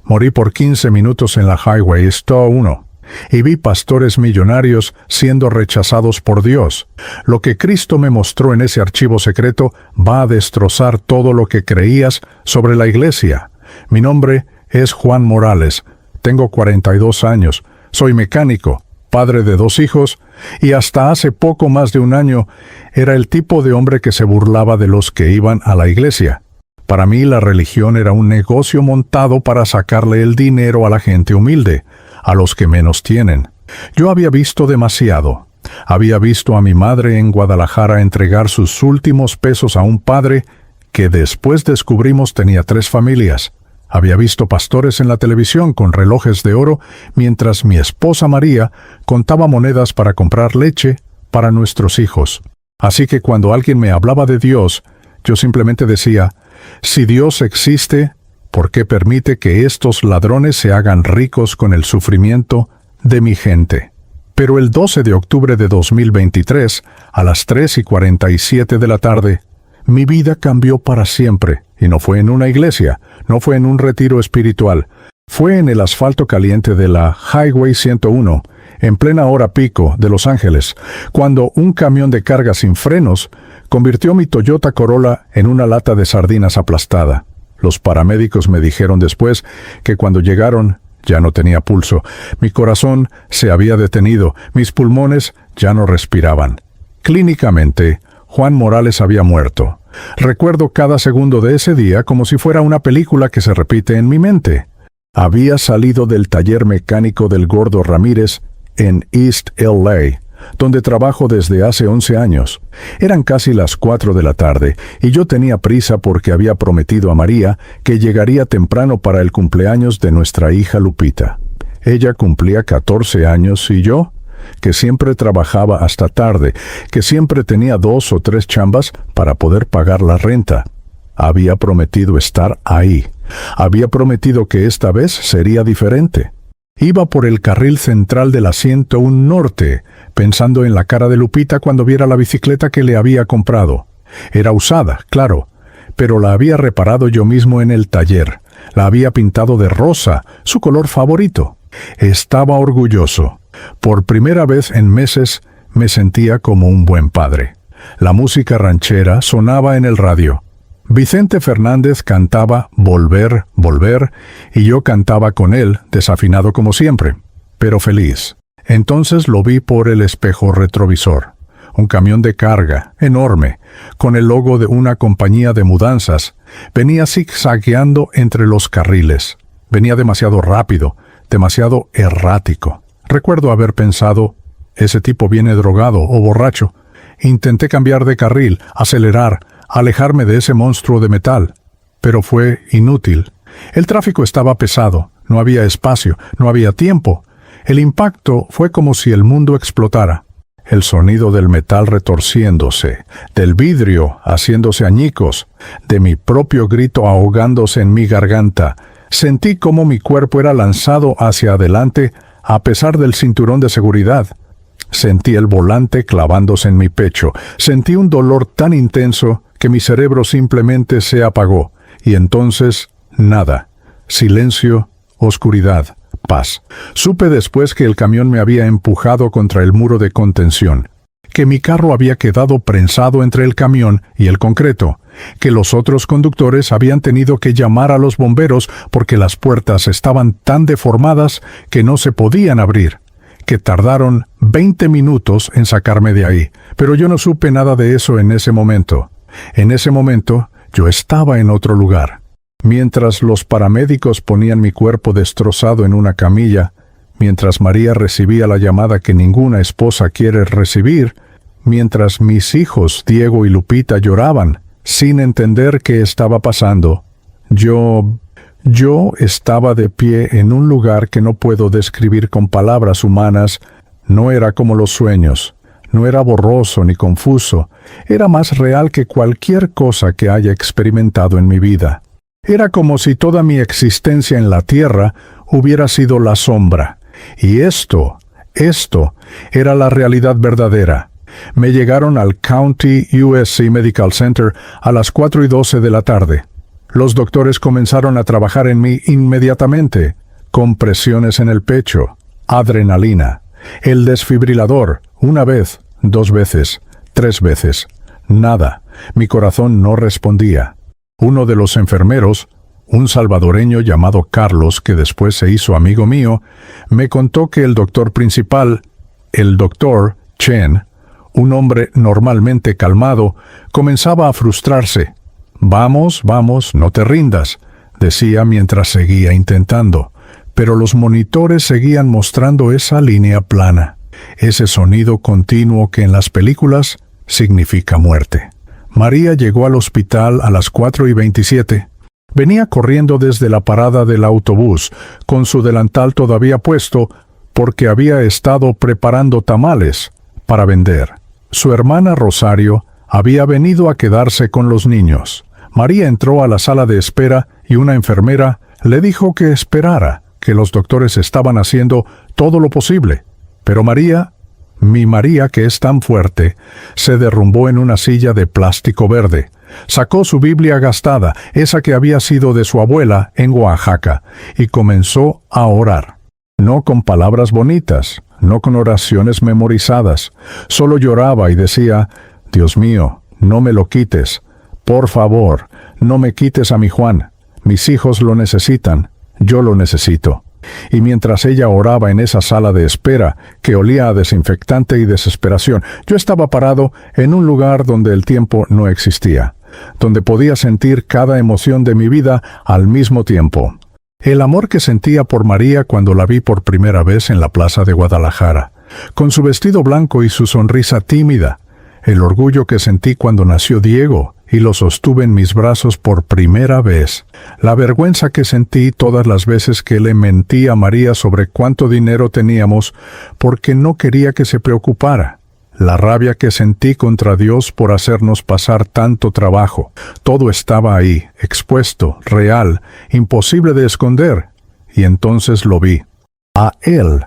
Morí por 15 minutos en la Highway 101 y vi pastores millonarios siendo rechazados por Dios. Lo que Cristo me mostró en ese archivo secreto va a destrozar todo lo que creías sobre la iglesia. Mi nombre es Juan Morales. Tengo 42 años. Soy mecánico, padre de 2 hijos, y hasta hace poco más de un año era el tipo de hombre que se burlaba de los que iban a la iglesia. Para mí la religión era un negocio montado para sacarle el dinero a la gente humilde, a los que menos tienen. Yo había visto demasiado. Había visto a mi madre en Guadalajara entregar sus últimos pesos a un padre que después descubrimos tenía 3 familias. Había visto pastores en la televisión con relojes de oro mientras mi esposa María contaba monedas para comprar leche para nuestros hijos. Así que cuando alguien me hablaba de Dios, yo simplemente decía, si Dios existe, ¿por qué permite que estos ladrones se hagan ricos con el sufrimiento de mi gente? Pero el 12 de octubre de 2023, a las 3:47 de la tarde, mi vida cambió para siempre, y no fue en una iglesia, no fue en un retiro espiritual, fue en el asfalto caliente de la Highway 101, en plena hora pico de Los Ángeles, cuando un camión de carga sin frenos convirtió mi Toyota Corolla en una lata de sardinas aplastada. Los paramédicos me dijeron después que cuando llegaron ya no tenía pulso, mi corazón se había detenido, mis pulmones ya no respiraban. Clínicamente, Juan Morales había muerto. Recuerdo cada segundo de ese día como si fuera una película que se repite en mi mente. Había salido del taller mecánico del Gordo Ramírez en East LA, donde trabajo desde hace 11 años. Eran casi las 4 de la tarde, y yo tenía prisa porque había prometido a María que llegaría temprano para el cumpleaños de nuestra hija Lupita. Ella cumplía 14 años y yo, que siempre trabajaba hasta tarde, que siempre tenía 2 o 3 chambas para poder pagar la renta. Había prometido estar ahí. Había prometido que esta vez sería diferente. Iba por el carril central de la 101 Norte, pensando en la cara de Lupita cuando viera la bicicleta que le había comprado. Era usada, claro, pero la había reparado yo mismo en el taller. La había pintado de rosa, su color favorito. Estaba orgulloso. Por primera vez en meses me sentía como un buen padre. La música ranchera sonaba en el radio. Vicente Fernández cantaba Volver, Volver, y yo cantaba con él, desafinado como siempre, pero feliz. Entonces lo vi por el espejo retrovisor. Un camión de carga, enorme, con el logo de una compañía de mudanzas, venía zigzagueando entre los carriles. Venía demasiado rápido, demasiado errático. Recuerdo haber pensado, ese tipo viene drogado o borracho. Intenté cambiar de carril, acelerar, alejarme de ese monstruo de metal, pero fue inútil. El tráfico estaba pesado, no había espacio, no había tiempo. El impacto fue como si el mundo explotara. El sonido del metal retorciéndose, del vidrio haciéndose añicos, de mi propio grito ahogándose en mi garganta. Sentí cómo mi cuerpo era lanzado hacia adelante a pesar del cinturón de seguridad. Sentí el volante clavándose en mi pecho. Sentí un dolor tan intenso que mi cerebro simplemente se apagó. Y entonces, nada. Silencio, oscuridad, paz. Supe después que el camión me había empujado contra el muro de contención, que mi carro había quedado prensado entre el camión y el concreto, que los otros conductores habían tenido que llamar a los bomberos porque las puertas estaban tan deformadas que no se podían abrir, que tardaron 20 minutos en sacarme de ahí, pero yo no supe nada de eso en ese momento. En ese momento, yo estaba en otro lugar. Mientras los paramédicos ponían mi cuerpo destrozado en una camilla, mientras María recibía la llamada que ninguna esposa quiere recibir, mientras mis hijos Diego y Lupita lloraban, sin entender qué estaba pasando, yo estaba de pie en un lugar que no puedo describir con palabras humanas. No era como los sueños. No era borroso ni confuso, era más real que cualquier cosa que haya experimentado en mi vida. Era como si toda mi existencia en la tierra hubiera sido la sombra. Y esto era la realidad verdadera. Me llegaron al County USC Medical Center a las 4:12 de la tarde. Los doctores comenzaron a trabajar en mí inmediatamente. Compresiones en el pecho, adrenalina, el desfibrilador, 1 vez, 2 veces, 3 veces. Nada, mi corazón no respondía. Uno de los enfermeros, un salvadoreño llamado Carlos, que después se hizo amigo mío, me contó que el doctor principal, el doctor Chen, un hombre normalmente calmado, comenzaba a frustrarse. «Vamos, vamos, no te rindas», decía mientras seguía intentando. Pero los monitores seguían mostrando esa línea plana, ese sonido continuo que en las películas significa muerte. María llegó al hospital a las 4:27. Venía corriendo desde la parada del autobús, con su delantal todavía puesto, porque había estado preparando tamales para vender. Su hermana Rosario había venido a quedarse con los niños. María entró a la sala de espera y una enfermera le dijo que esperara, que los doctores estaban haciendo todo lo posible. Pero María, mi María, que es tan fuerte, se derrumbó en una silla de plástico verde. Sacó su Biblia gastada, esa que había sido de su abuela en Oaxaca, y comenzó a orar. No con palabras bonitas, no con oraciones memorizadas. Solo lloraba y decía: «Dios mío, no me lo quites. Por favor, no me quites a mi Juan. Mis hijos lo necesitan. Yo lo necesito». Y mientras ella oraba en esa sala de espera, que olía a desinfectante y desesperación, yo estaba parado en un lugar donde el tiempo no existía, donde podía sentir cada emoción de mi vida al mismo tiempo. El amor que sentía por María cuando la vi por primera vez en la plaza de Guadalajara, con su vestido blanco y su sonrisa tímida, el orgullo que sentí cuando nació Diego y lo sostuve en mis brazos por primera vez, la vergüenza que sentí todas las veces que le mentí a María sobre cuánto dinero teníamos porque no quería que se preocupara, la rabia que sentí contra Dios por hacernos pasar tanto trabajo. Todo estaba ahí, expuesto, real, imposible de esconder. Y entonces lo vi. A Él.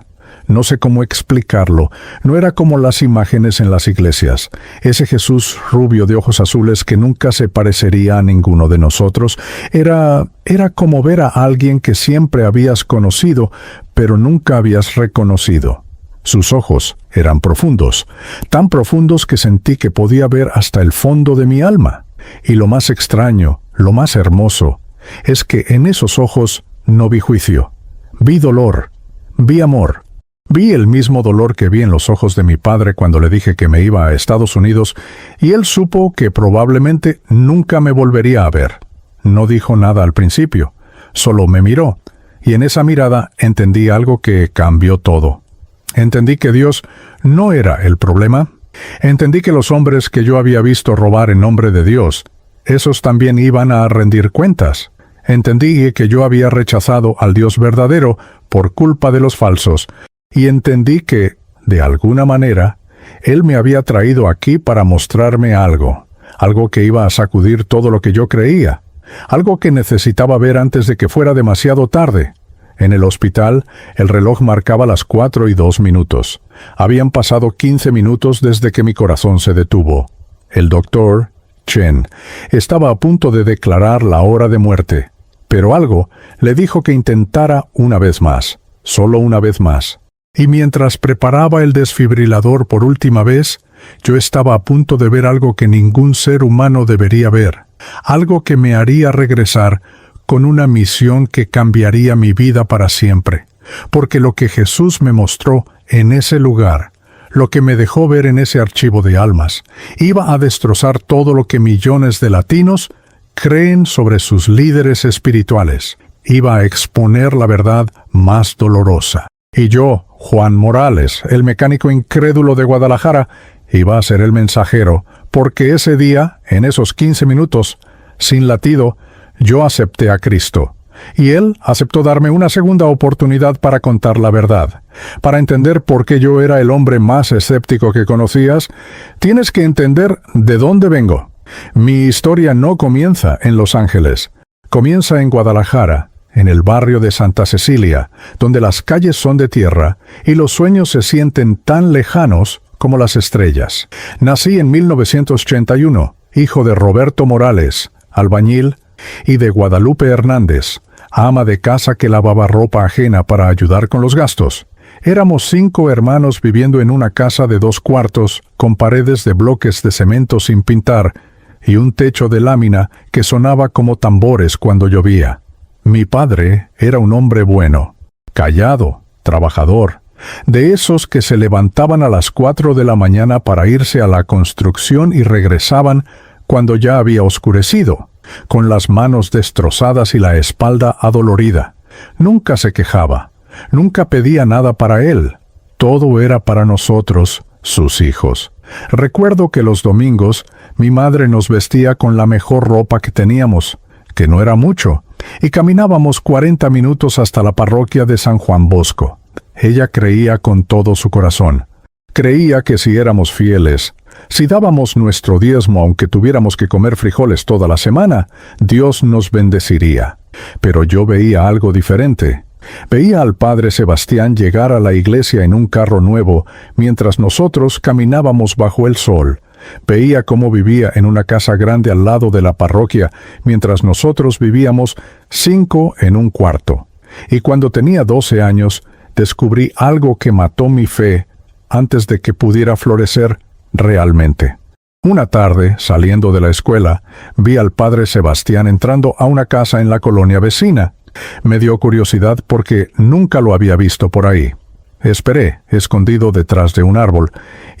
No sé cómo explicarlo. No era como las imágenes en las iglesias. Ese Jesús rubio de ojos azules que nunca se parecería a ninguno de nosotros. Era como ver a alguien que siempre habías conocido, pero nunca habías reconocido. Sus ojos eran profundos, tan profundos que sentí que podía ver hasta el fondo de mi alma. Y lo más extraño, lo más hermoso, es que en esos ojos no vi juicio. Vi dolor, vi amor. Vi el mismo dolor que vi en los ojos de mi padre cuando le dije que me iba a Estados Unidos, y él supo que probablemente nunca me volvería a ver. No dijo nada al principio, solo me miró, y en esa mirada entendí algo que cambió todo. Entendí que Dios no era el problema. Entendí que los hombres que yo había visto robar en nombre de Dios, esos también iban a rendir cuentas. Entendí que yo había rechazado al Dios verdadero por culpa de los falsos, y entendí que, de alguna manera, Él me había traído aquí para mostrarme algo que iba a sacudir todo lo que yo creía, algo que necesitaba ver antes de que fuera demasiado tarde. En el hospital, el reloj marcaba las 4:02. Habían pasado 15 minutos desde que mi corazón se detuvo. El doctor Chen estaba a punto de declarar la hora de muerte, pero algo le dijo que intentara una vez más, solo una vez más. Y mientras preparaba el desfibrilador por última vez, yo estaba a punto de ver algo que ningún ser humano debería ver, algo que me haría regresar con una misión que cambiaría mi vida para siempre, porque lo que Jesús me mostró en ese lugar, lo que me dejó ver en ese archivo de almas, iba a destrozar todo lo que millones de latinos creen sobre sus líderes espirituales. Iba a exponer la verdad más dolorosa. Y yo, Juan Morales, el mecánico incrédulo de Guadalajara, iba a ser el mensajero, porque ese día, en esos 15 minutos, sin latido, yo acepté a Cristo, y Él aceptó darme una segunda oportunidad para contar la verdad. Para entender por qué yo era el hombre más escéptico que conocías, tienes que entender de dónde vengo. Mi historia no comienza en Los Ángeles, comienza en Guadalajara, en el barrio de Santa Cecilia, donde las calles son de tierra y los sueños se sienten tan lejanos como las estrellas. Nací en 1981, hijo de Roberto Morales, albañil, y de Guadalupe Hernández, ama de casa que lavaba ropa ajena para ayudar con los gastos. Éramos 5 hermanos viviendo en una casa de 2 cuartos, con paredes de bloques de cemento sin pintar, y un techo de lámina que sonaba como tambores cuando llovía. Mi padre era un hombre bueno, callado, trabajador, de esos que se levantaban a las 4 de la mañana para irse a la construcción y regresaban cuando ya había oscurecido, con las manos destrozadas y la espalda adolorida. Nunca se quejaba, nunca pedía nada para él. Todo era para nosotros, sus hijos. Recuerdo que los domingos mi madre nos vestía con la mejor ropa que teníamos, que no era mucho, y caminábamos 40 minutos hasta la parroquia de San Juan Bosco. Ella creía con todo su corazón. Creía que si éramos fieles, si dábamos nuestro diezmo aunque tuviéramos que comer frijoles toda la semana, Dios nos bendeciría. Pero yo veía algo diferente. Veía al padre Sebastián llegar a la iglesia en un carro nuevo, mientras nosotros caminábamos bajo el sol. Veía cómo vivía en una casa grande al lado de la parroquia, mientras nosotros vivíamos 5 en un cuarto. Y cuando tenía 12 años, descubrí algo que mató mi fe antes de que pudiera florecer realmente. Una tarde, saliendo de la escuela, vi al padre Sebastián entrando a una casa en la colonia vecina. Me dio curiosidad porque nunca lo había visto por ahí. Esperé, escondido detrás de un árbol,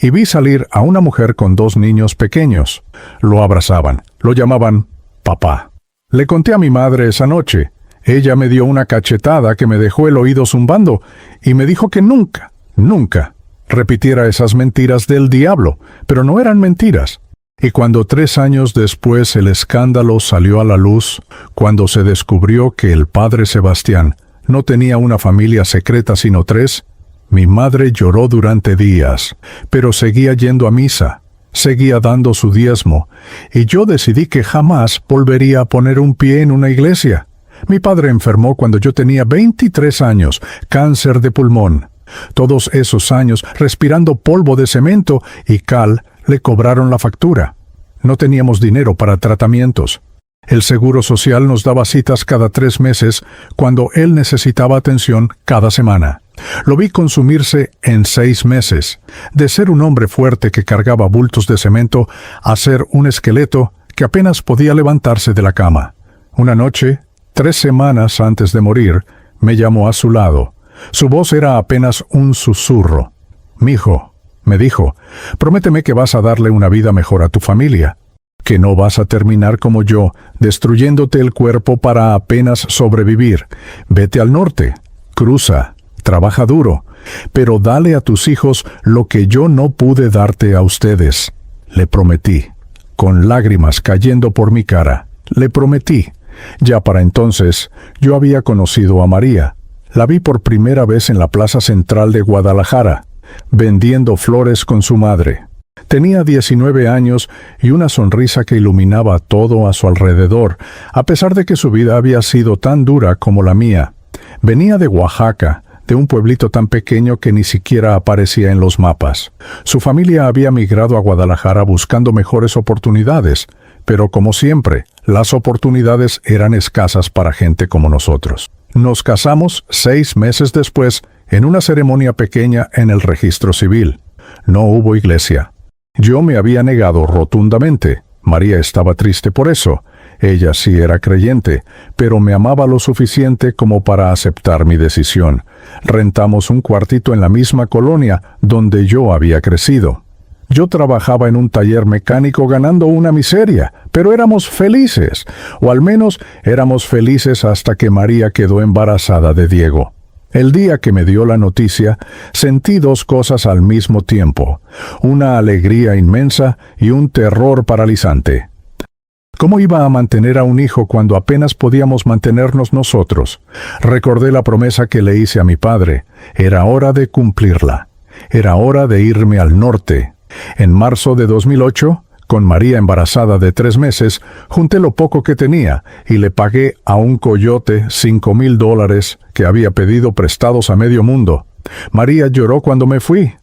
y vi salir a una mujer con 2 niños pequeños. Lo abrazaban, lo llamaban papá. Le conté a mi madre esa noche. Ella me dio una cachetada que me dejó el oído zumbando, y me dijo que nunca repitiera esas mentiras del diablo, pero no eran mentiras. Y cuando 3 años después el escándalo salió a la luz, cuando se descubrió que el padre Sebastián no tenía una familia secreta sino 3, mi madre lloró durante días, pero seguía yendo a misa, seguía dando su diezmo, y yo decidí que jamás volvería a poner un pie en una iglesia. Mi padre enfermó cuando yo tenía 23 años, cáncer de pulmón. Todos esos años respirando polvo de cemento y cal le cobraron la factura. No teníamos dinero para tratamientos. El Seguro Social nos daba citas cada 3 meses cuando él necesitaba atención cada semana. Lo vi consumirse en 6 meses, de ser un hombre fuerte que cargaba bultos de cemento a ser un esqueleto que apenas podía levantarse de la cama. Una noche, 3 semanas antes de morir, me llamó a su lado. Su voz era apenas un susurro. «Mijo», me dijo, «prométeme que vas a darle una vida mejor a tu familia, que no vas a terminar como yo, destruyéndote el cuerpo para apenas sobrevivir. Vete al norte, cruza, trabaja duro, pero dale a tus hijos lo que yo no pude darte a ustedes». Le prometí, con lágrimas cayendo por mi cara. Le prometí. Ya para entonces, yo había conocido a María. La vi por primera vez en la plaza central de Guadalajara, vendiendo flores con su madre. Tenía 19 años y una sonrisa que iluminaba todo a su alrededor, a pesar de que su vida había sido tan dura como la mía. Venía de Oaxaca, de un pueblito tan pequeño que ni siquiera aparecía en los mapas. Su familia había migrado a Guadalajara buscando mejores oportunidades, pero como siempre, las oportunidades eran escasas para gente como nosotros. Nos casamos 6 meses después en una ceremonia pequeña en el registro civil. No hubo iglesia. Yo me había negado rotundamente. María estaba triste por eso. Ella sí era creyente, pero me amaba lo suficiente como para aceptar mi decisión. Rentamos un cuartito en la misma colonia donde yo había crecido. Yo trabajaba en un taller mecánico ganando una miseria, pero éramos felices, o al menos éramos felices hasta que María quedó embarazada de Diego. El día que me dio la noticia, sentí 2 cosas al mismo tiempo, una alegría inmensa y un terror paralizante. ¿Cómo iba a mantener a un hijo cuando apenas podíamos mantenernos nosotros? Recordé la promesa que le hice a mi padre. Era hora de cumplirla. Era hora de irme al norte. En marzo de 2008, con María embarazada de 3 meses, junté lo poco que tenía y le pagué a un coyote $5,000 que había pedido prestados a medio mundo. María lloró cuando me fui.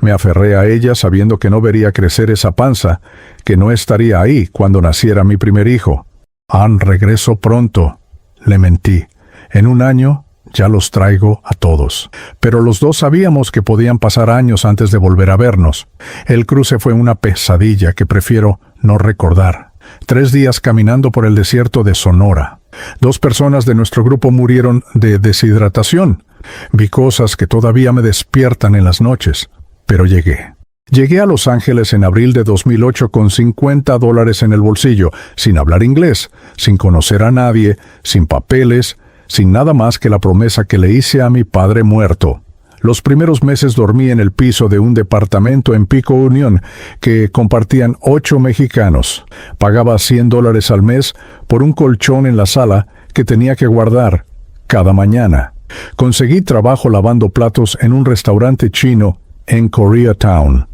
Me aferré a ella sabiendo que no vería crecer esa panza, que no estaría ahí cuando naciera mi primer hijo. Regreso pronto. Le mentí. En un año ya los traigo a todos. Pero los dos sabíamos que podían pasar años antes de volver a vernos. El cruce fue una pesadilla que prefiero no recordar. 3 días caminando por el desierto de Sonora. 2 personas de nuestro grupo murieron de deshidratación. Vi cosas que todavía me despiertan en las noches. Pero llegué. Llegué a Los Ángeles en abril de 2008 con $50 en el bolsillo, sin hablar inglés, sin conocer a nadie, sin papeles, sin nada más que la promesa que le hice a mi padre muerto. Los primeros meses dormí en el piso de un departamento en Pico Union que compartían 8 mexicanos. Pagaba $100 al mes por un colchón en la sala que tenía que guardar cada mañana. Conseguí trabajo lavando platos en un restaurante chino en Koreatown.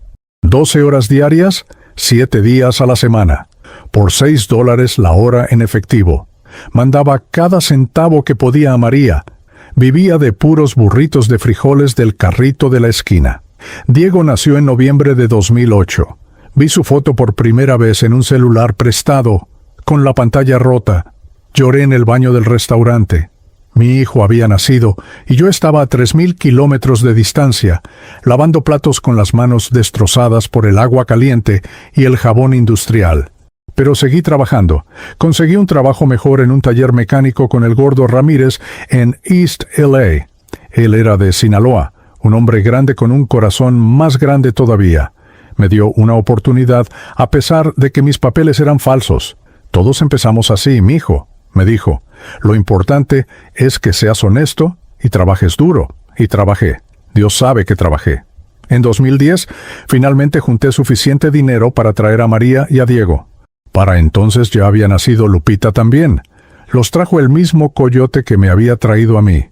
12 horas diarias, 7 días a la semana, por $6 la hora en efectivo. Mandaba cada centavo que podía a María. Vivía de puros burritos de frijoles del carrito de la esquina. Diego nació en noviembre de 2008. Vi su foto por primera vez en un celular prestado, con la pantalla rota. Lloré en el baño del restaurante. Mi hijo había nacido y yo estaba a 3,000 kilómetros de distancia, lavando platos con las manos destrozadas por el agua caliente y el jabón industrial. Pero seguí trabajando. Conseguí un trabajo mejor en un taller mecánico con el gordo Ramírez en East LA. Él era de Sinaloa, un hombre grande con un corazón más grande todavía. Me dio una oportunidad a pesar de que mis papeles eran falsos. Todos empezamos así, mijo, me dijo. Lo importante es que seas honesto y trabajes duro. Y trabajé. Dios sabe que trabajé. En 2010, finalmente junté suficiente dinero para traer a María y a Diego. Para entonces ya había nacido Lupita también. Los trajo el mismo coyote que me había traído a mí.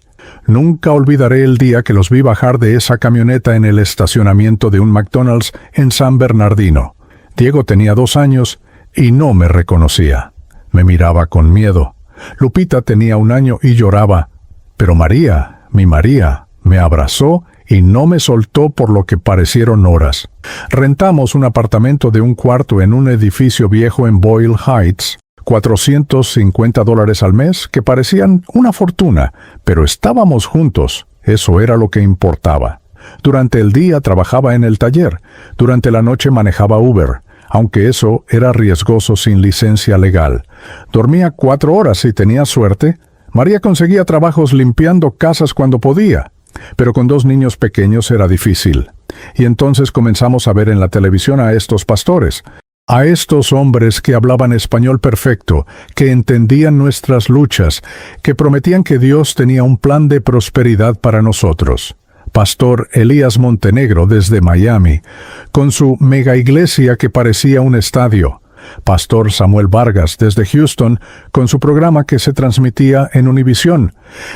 Nunca olvidaré el día que los vi bajar de esa camioneta en el estacionamiento de un McDonald's en San Bernardino. Diego tenía 2 años y no me reconocía. Me miraba con miedo. Lupita tenía 1 año y lloraba. Pero María, mi María, me abrazó y no me soltó por lo que parecieron horas. Rentamos un apartamento de 1 cuarto en un edificio viejo en Boyle Heights, $450 al mes, que parecían una fortuna, pero estábamos juntos. Eso era lo que importaba. Durante el día trabajaba en el taller, durante la noche manejaba Uber, aunque eso era riesgoso sin licencia legal. Dormía 4 horas si tenía suerte. María conseguía trabajos limpiando casas cuando podía. Pero con 2 niños pequeños era difícil. Y entonces comenzamos a ver en la televisión a estos pastores, a estos hombres que hablaban español perfecto, que entendían nuestras luchas, que prometían que Dios tenía un plan de prosperidad para nosotros. Pastor Elías Montenegro desde Miami, con su mega iglesia que parecía un estadio. Pastor Samuel Vargas desde Houston, con su programa que se transmitía en Univisión.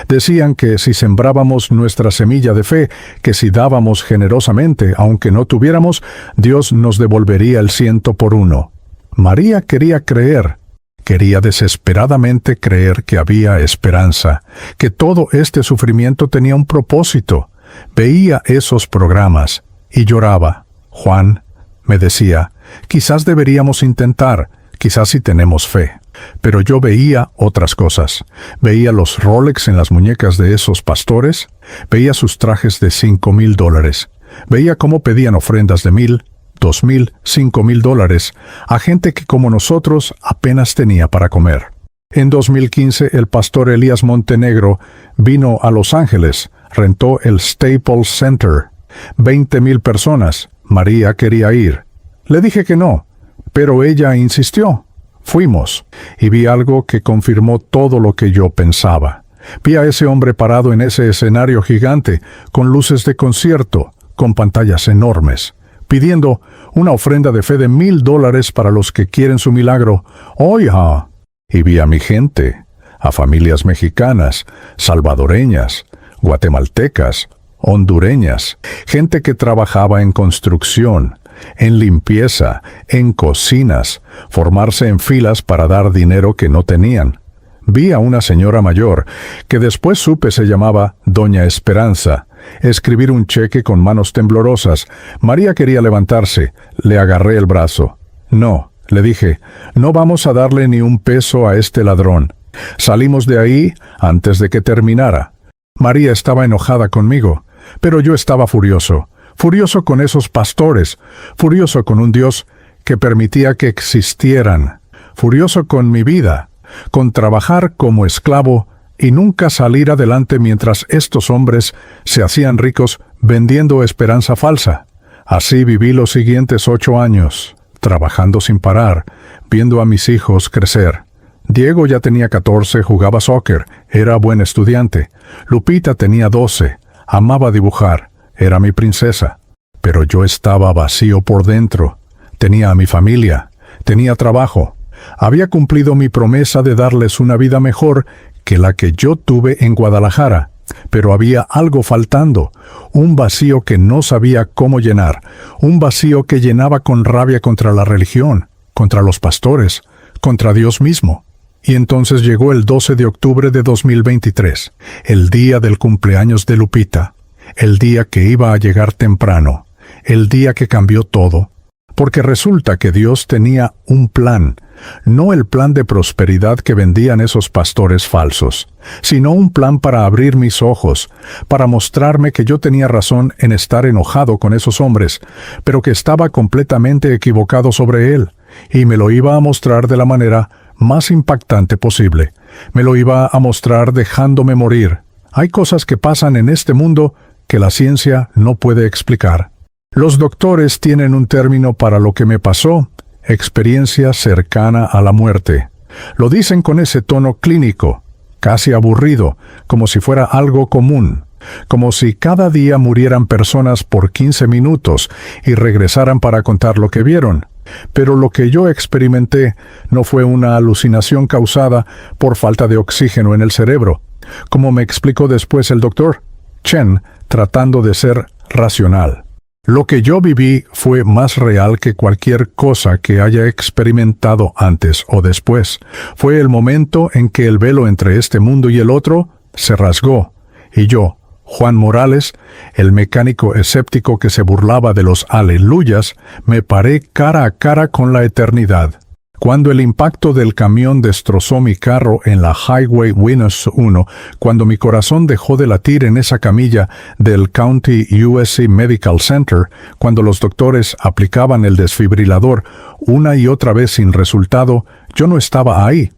Decían que si sembrábamos nuestra semilla de fe, que si dábamos generosamente, aunque no tuviéramos, Dios nos devolvería el 100 por 1. María quería creer. Quería desesperadamente creer que había esperanza, que todo este sufrimiento tenía un propósito. Veía esos programas y lloraba. Juan, me decía, quizás deberíamos intentar, quizás si tenemos fe. Pero yo veía otras cosas. Veía los Rolex en las muñecas de esos pastores, veía sus trajes de $5,000, veía cómo pedían ofrendas de $1,000, $2,000, $5,000 a gente que como nosotros apenas tenía para comer. En 2015 el pastor Elías Montenegro vino a Los Ángeles, rentó el Staples Center. 20,000 personas. María quería ir. Le dije que no, pero ella insistió. Fuimos, y vi algo que confirmó todo lo que yo pensaba. Vi a ese hombre parado en ese escenario gigante, con luces de concierto, con pantallas enormes, pidiendo una ofrenda de fe de $1,000 para los que quieren su milagro. ¡Oiga! Y vi a mi gente, a familias mexicanas, salvadoreñas, guatemaltecas, hondureñas, gente que trabajaba en construcción, en limpieza, en cocinas, formarse en filas para dar dinero que no tenían. Vi a una señora mayor, que después supe se llamaba Doña Esperanza, escribir un cheque con manos temblorosas. María quería levantarse. Le agarré el brazo. No, Le dije, no vamos a darle ni un peso a este ladrón. Salimos de ahí antes de que terminara. María estaba enojada conmigo, pero yo estaba furioso. Furioso con esos pastores, furioso con un Dios que permitía que existieran, furioso con mi vida, con trabajar como esclavo y nunca salir adelante mientras estos hombres se hacían ricos vendiendo esperanza falsa. Así viví los siguientes 8 años, trabajando sin parar, viendo a mis hijos crecer. Diego ya tenía 14, jugaba soccer, era buen estudiante. Lupita tenía 12, amaba dibujar, era mi princesa. Pero yo estaba vacío por dentro. Tenía a mi familia, tenía trabajo. Había cumplido mi promesa de darles una vida mejor que la que yo tuve en Guadalajara. Pero había algo faltando, un vacío que no sabía cómo llenar, un vacío que llenaba con rabia contra la religión, contra los pastores, contra Dios mismo. Y entonces llegó el 12 de octubre de 2023, el día del cumpleaños de Lupita, el día que iba a llegar temprano, el día que cambió todo. Porque resulta que Dios tenía un plan, no el plan de prosperidad que vendían esos pastores falsos, sino un plan para abrir mis ojos, para mostrarme que yo tenía razón en estar enojado con esos hombres, pero que estaba completamente equivocado sobre él, y me lo iba a mostrar de la manera más impactante posible. Me lo iba a mostrar dejándome morir. Hay cosas que pasan en este mundo que la ciencia no puede explicar. Los doctores tienen un término para lo que me pasó: experiencia cercana a la muerte. Lo dicen con ese tono clínico, casi aburrido, como si fuera algo común, como si cada día murieran personas por 15 minutos y regresaran para contar lo que vieron. Pero lo que yo experimenté no fue una alucinación causada por falta de oxígeno en el cerebro, como me explicó después el doctor Chen, tratando de ser racional. Lo que yo viví fue más real que cualquier cosa que haya experimentado antes o después. Fue el momento en que el velo entre este mundo y el otro se rasgó, y yo, Juan Morales, el mecánico escéptico que se burlaba de los aleluyas, me paré cara a cara con la eternidad. Cuando el impacto del camión destrozó mi carro en la Highway Windows 1, cuando mi corazón dejó de latir en esa camilla del County USC Medical Center, cuando los doctores aplicaban el desfibrilador una y otra vez sin resultado, yo no estaba ahí.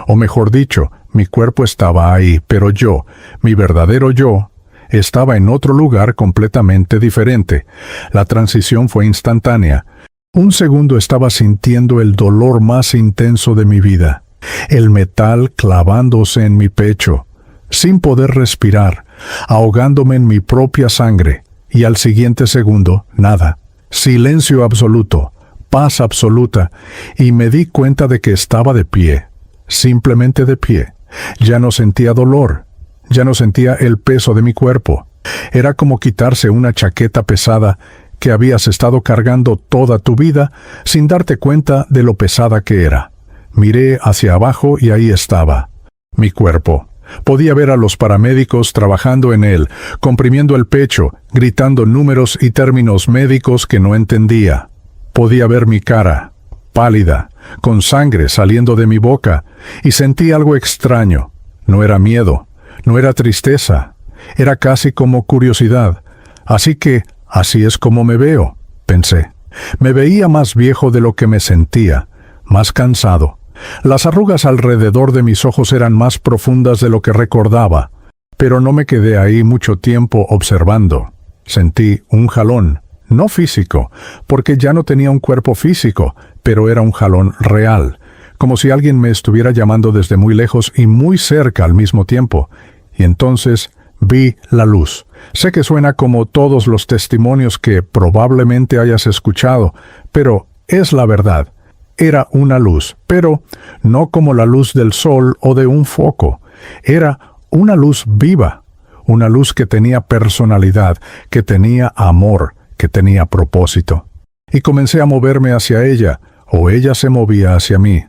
O mejor dicho, mi cuerpo estaba ahí, pero yo, mi verdadero yo, estaba en otro lugar completamente diferente. La transición fue instantánea. Un segundo estaba sintiendo el dolor más intenso de mi vida, el metal clavándose en mi pecho, sin poder respirar, ahogándome en mi propia sangre, y al siguiente segundo, nada. Silencio absoluto, paz absoluta, y me di cuenta de que estaba de pie, simplemente de pie. Ya no sentía dolor. Ya no sentía el peso de mi cuerpo. Era como quitarse una chaqueta pesada que habías estado cargando toda tu vida sin darte cuenta de lo pesada que era. Miré hacia abajo y ahí estaba, mi cuerpo. Podía ver a los paramédicos trabajando en él, comprimiendo el pecho, gritando números y términos médicos que no entendía. Podía ver mi cara, pálida, con sangre saliendo de mi boca, y sentí algo extraño. No era miedo. No era tristeza, era casi como curiosidad. Así que, así es como me veo, pensé. Me veía más viejo de lo que me sentía, más cansado. Las arrugas alrededor de mis ojos eran más profundas de lo que recordaba, pero no me quedé ahí mucho tiempo observando. Sentí un jalón, no físico, porque ya no tenía un cuerpo físico, pero era un jalón real, como si alguien me estuviera llamando desde muy lejos y muy cerca al mismo tiempo. Y entonces vi la luz. Sé que suena como todos los testimonios que probablemente hayas escuchado, pero es la verdad. Era una luz, pero no como la luz del sol o de un foco. Era una luz viva, una luz que tenía personalidad, que tenía amor, que tenía propósito. Y comencé a moverme hacia ella, o ella se movía hacia mí.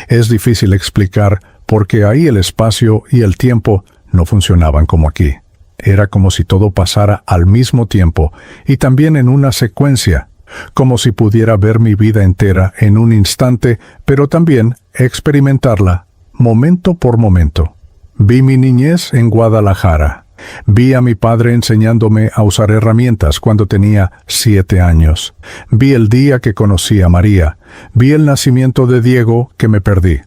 Es difícil explicar porque ahí el espacio y el tiempo no funcionaban como aquí. Era como si todo pasara al mismo tiempo y también en una secuencia. como si pudiera ver mi vida entera en un instante, pero también experimentarla momento por momento. Vi mi niñez en Guadalajara. Vi a mi padre enseñándome a usar herramientas cuando tenía 7 años. Vi el día que conocí a María. Vi el nacimiento de Diego que me perdí.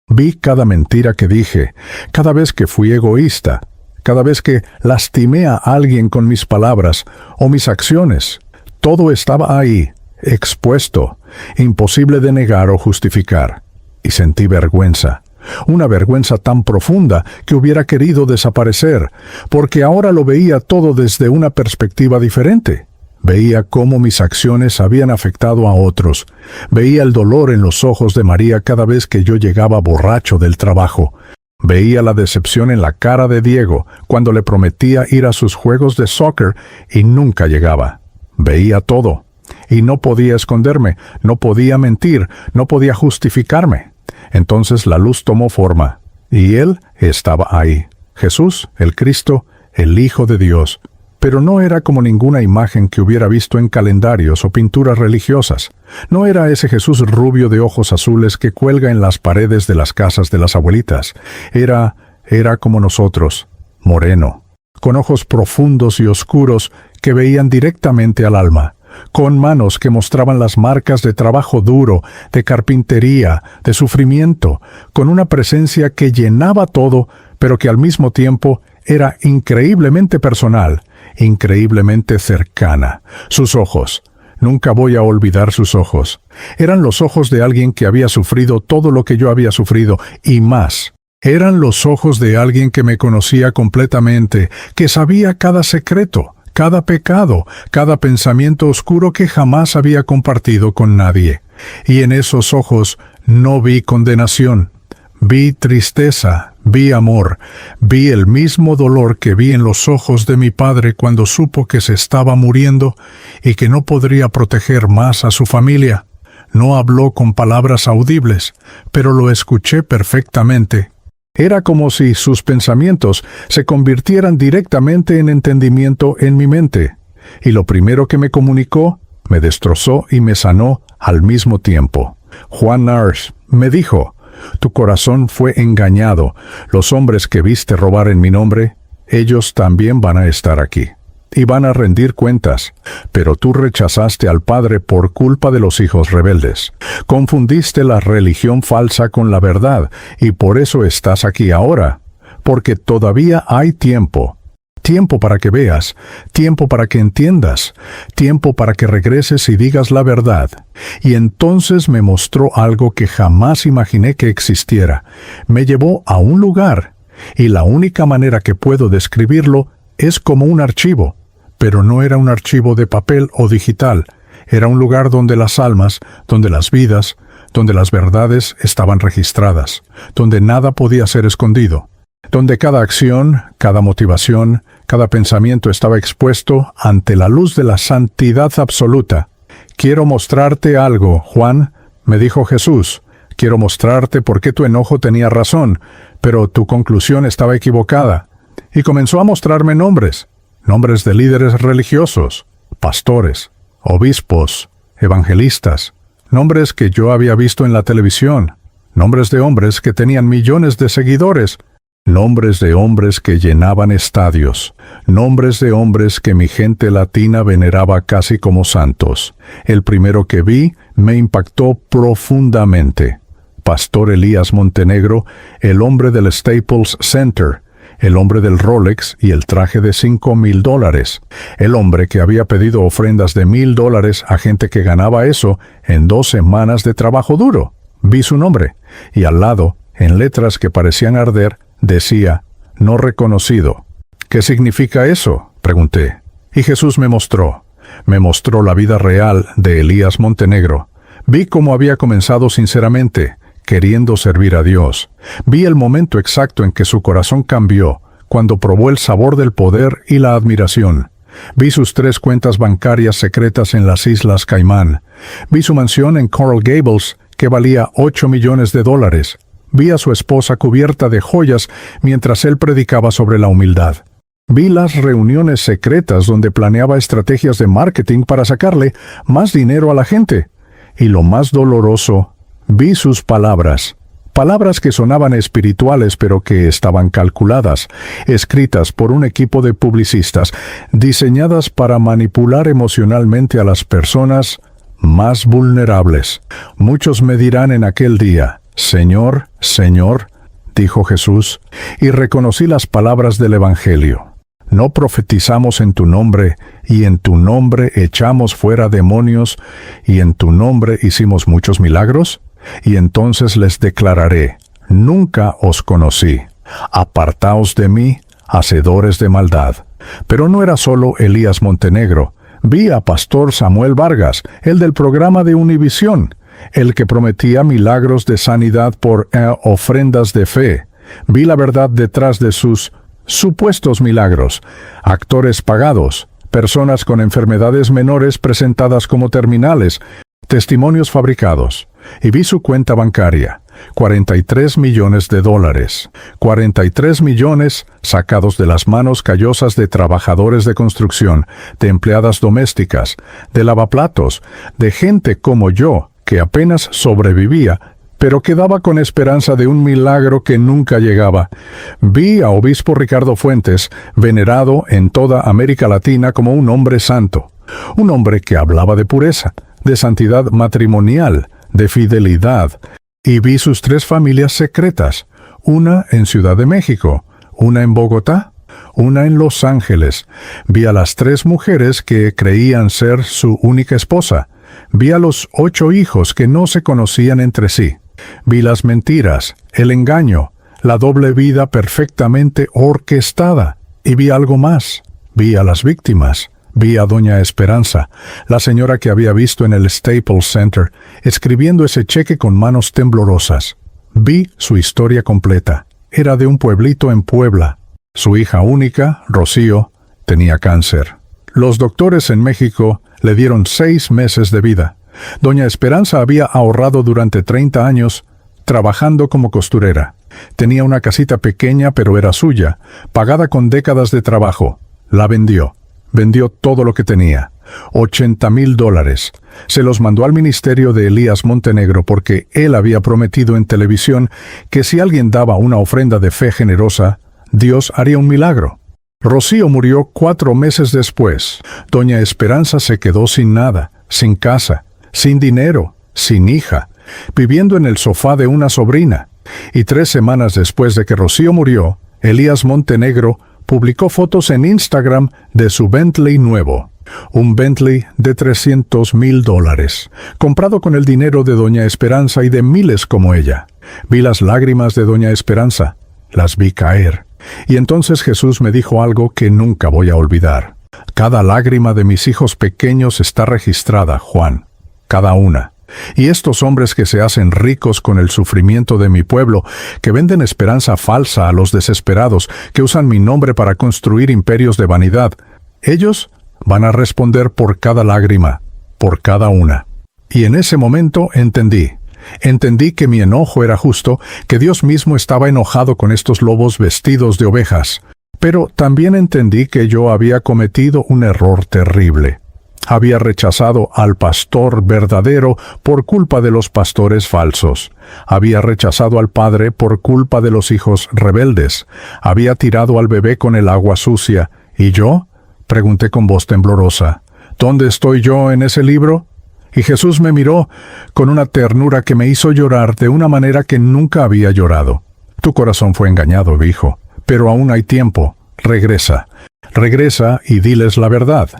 Vi cada mentira que dije, cada vez que fui egoísta, cada vez que lastimé a alguien con mis palabras o mis acciones. Todo estaba ahí, expuesto, imposible de negar o justificar. Y sentí vergüenza. Una vergüenza tan profunda que hubiera querido desaparecer, porque ahora lo veía todo desde una perspectiva diferente. Veía cómo mis acciones habían afectado a otros. Veía el dolor en los ojos de María cada vez que yo llegaba borracho del trabajo. Veía la decepción en la cara de Diego cuando le prometía ir a sus juegos de soccer y nunca llegaba. Veía todo. Y no podía esconderme, no podía mentir, no podía justificarme. Entonces la luz tomó forma, y Él estaba ahí. Jesús, el Cristo, el Hijo de Dios. Pero no era como ninguna imagen que hubiera visto en calendarios o pinturas religiosas. No era ese Jesús rubio de ojos azules que cuelga en las paredes de las casas de las abuelitas. Era como nosotros, moreno, con ojos profundos y oscuros que veían directamente al alma, con manos que mostraban las marcas de trabajo duro, de carpintería, de sufrimiento, con una presencia que llenaba todo, pero que al mismo tiempo era increíblemente personal, increíblemente cercana. Sus ojos. Nunca voy a olvidar sus ojos. Eran los ojos de alguien que había sufrido todo lo que yo había sufrido, y más. Eran los ojos de alguien que me conocía completamente, que sabía cada secreto, cada pecado, cada pensamiento oscuro que jamás había compartido con nadie. Y en esos ojos no vi condenación. Vi tristeza, vi amor, vi el mismo dolor que vi en los ojos de mi padre cuando supo que se estaba muriendo y que no podría proteger más a su familia. No habló con palabras audibles, pero lo escuché perfectamente. Era como si sus pensamientos se convirtieran directamente en entendimiento en mi mente. Y lo primero que me comunicó, me destrozó y me sanó al mismo tiempo. Juan Nars me dijo: «Tu corazón fue engañado. Los hombres que viste robar en mi nombre, ellos también van a estar aquí. Y van a rendir cuentas. Pero tú rechazaste al Padre por culpa de los hijos rebeldes. Confundiste la religión falsa con la verdad, y por eso estás aquí ahora. Porque todavía hay tiempo. Tiempo para que veas, tiempo para que entiendas, tiempo para que regreses y digas la verdad». Y entonces me mostró algo que jamás imaginé que existiera. Me llevó a un lugar, y la única manera que puedo describirlo es como un archivo. Pero no era un archivo de papel o digital. Era un lugar donde las almas, donde las vidas, donde las verdades estaban registradas, donde nada podía ser escondido, donde cada acción, cada motivación, cada pensamiento estaba expuesto ante la luz de la santidad absoluta. «Quiero mostrarte algo, Juan», me dijo Jesús. «Quiero mostrarte por qué tu enojo tenía razón, pero tu conclusión estaba equivocada». Y comenzó a mostrarme nombres de líderes religiosos, pastores, obispos, evangelistas, nombres que yo había visto en la televisión, nombres de hombres que tenían millones de seguidores, nombres de hombres que llenaban estadios, nombres de hombres que mi gente latina veneraba casi como santos. El primero que vi me impactó profundamente. Pastor Elías Montenegro, el hombre del Staples Center, el hombre del Rolex y el traje de $5,000, el hombre que había pedido ofrendas de $1,000 a gente que ganaba eso en 2 semanas de trabajo duro. Vi su nombre, y al lado, en letras que parecían arder, decía: «No reconocido». «¿Qué significa eso?», pregunté. Y Jesús me mostró la vida real de Elías Montenegro. Vi cómo había comenzado sinceramente, queriendo servir a Dios. Vi el momento exacto en que su corazón cambió, cuando probó el sabor del poder y la admiración. Vi sus 3 cuentas bancarias secretas en las Islas Caimán. Vi su mansión en Coral Gables, que valía $8 millones. Vi a su esposa cubierta de joyas mientras él predicaba sobre la humildad. Vi las reuniones secretas donde planeaba estrategias de marketing para sacarle más dinero a la gente. Y lo más doloroso, vi sus palabras. Palabras que sonaban espirituales pero que estaban calculadas, escritas por un equipo de publicistas, diseñadas para manipular emocionalmente a las personas más vulnerables. Muchos me dirán en aquel día, Señor, Señor, dijo Jesús, y reconocí las palabras del Evangelio. ¿No profetizamos en tu nombre, y en tu nombre echamos fuera demonios, y en tu nombre hicimos muchos milagros? Y entonces les declararé, nunca os conocí. Apartaos de mí, hacedores de maldad. Pero no era solo Elías Montenegro. Vi a Pastor Samuel Vargas, el del programa de Univisión, el que prometía milagros de sanidad por ofrendas de fe. Vi la verdad detrás de sus supuestos milagros, actores pagados, personas con enfermedades menores presentadas como terminales, testimonios fabricados. Y vi su cuenta bancaria, $43 millones. 43 millones sacados de las manos callosas de trabajadores de construcción, de empleadas domésticas, de lavaplatos, de gente como yo, que apenas sobrevivía, pero quedaba con esperanza de un milagro que nunca llegaba. Vi a Obispo Ricardo Fuentes, venerado en toda América Latina como un hombre santo, un hombre que hablaba de pureza, de santidad matrimonial, de fidelidad, y vi sus 3 familias secretas, una en Ciudad de México, una en Bogotá, una en Los Ángeles. Vi a las 3 mujeres que creían ser su única esposa. Vi a los 8 hijos que no se conocían entre sí. Vi las mentiras, el engaño, la doble vida perfectamente orquestada. Y vi algo más. Vi a las víctimas. Vi a doña Esperanza, la señora que había visto en el Staples Center, escribiendo ese cheque con manos temblorosas. Vi su historia completa. Era de un pueblito en Puebla. Su hija única, Rocío, tenía cáncer. Los doctores en México le dieron 6 meses de vida. Doña Esperanza había ahorrado durante 30 años trabajando como costurera. Tenía una casita pequeña, pero era suya, pagada con décadas de trabajo. La vendió. Vendió todo lo que tenía, $80,000. Se los mandó al ministerio de Elías Montenegro porque él había prometido en televisión que si alguien daba una ofrenda de fe generosa, Dios haría un milagro. Rocío murió 4 meses después. Doña Esperanza se quedó sin nada, sin casa, sin dinero, sin hija, viviendo en el sofá de una sobrina. Y 3 semanas después de que Rocío murió, Elías Montenegro publicó fotos en Instagram de su Bentley nuevo, un Bentley de $300,000, comprado con el dinero de doña Esperanza y de miles como ella. Vi las lágrimas de doña Esperanza, las vi caer. Y entonces Jesús me dijo algo que nunca voy a olvidar. Cada lágrima de mis hijos pequeños está registrada, Juan, cada una. Y estos hombres que se hacen ricos con el sufrimiento de mi pueblo, que venden esperanza falsa a los desesperados, que usan mi nombre para construir imperios de vanidad, ellos van a responder por cada lágrima, por cada una. Y en ese momento entendí que mi enojo era justo, que Dios mismo estaba enojado con estos lobos vestidos de ovejas. Pero también entendí que yo había cometido un error terrible. Había rechazado al pastor verdadero por culpa de los pastores falsos. Había rechazado al padre por culpa de los hijos rebeldes. Había tirado al bebé con el agua sucia. ¿Y yo? Pregunté con voz temblorosa. ¿Dónde estoy yo en ese libro? Y Jesús me miró con una ternura que me hizo llorar de una manera que nunca había llorado. Tu corazón fue engañado, hijo, pero aún hay tiempo. Regresa. Regresa y diles la verdad.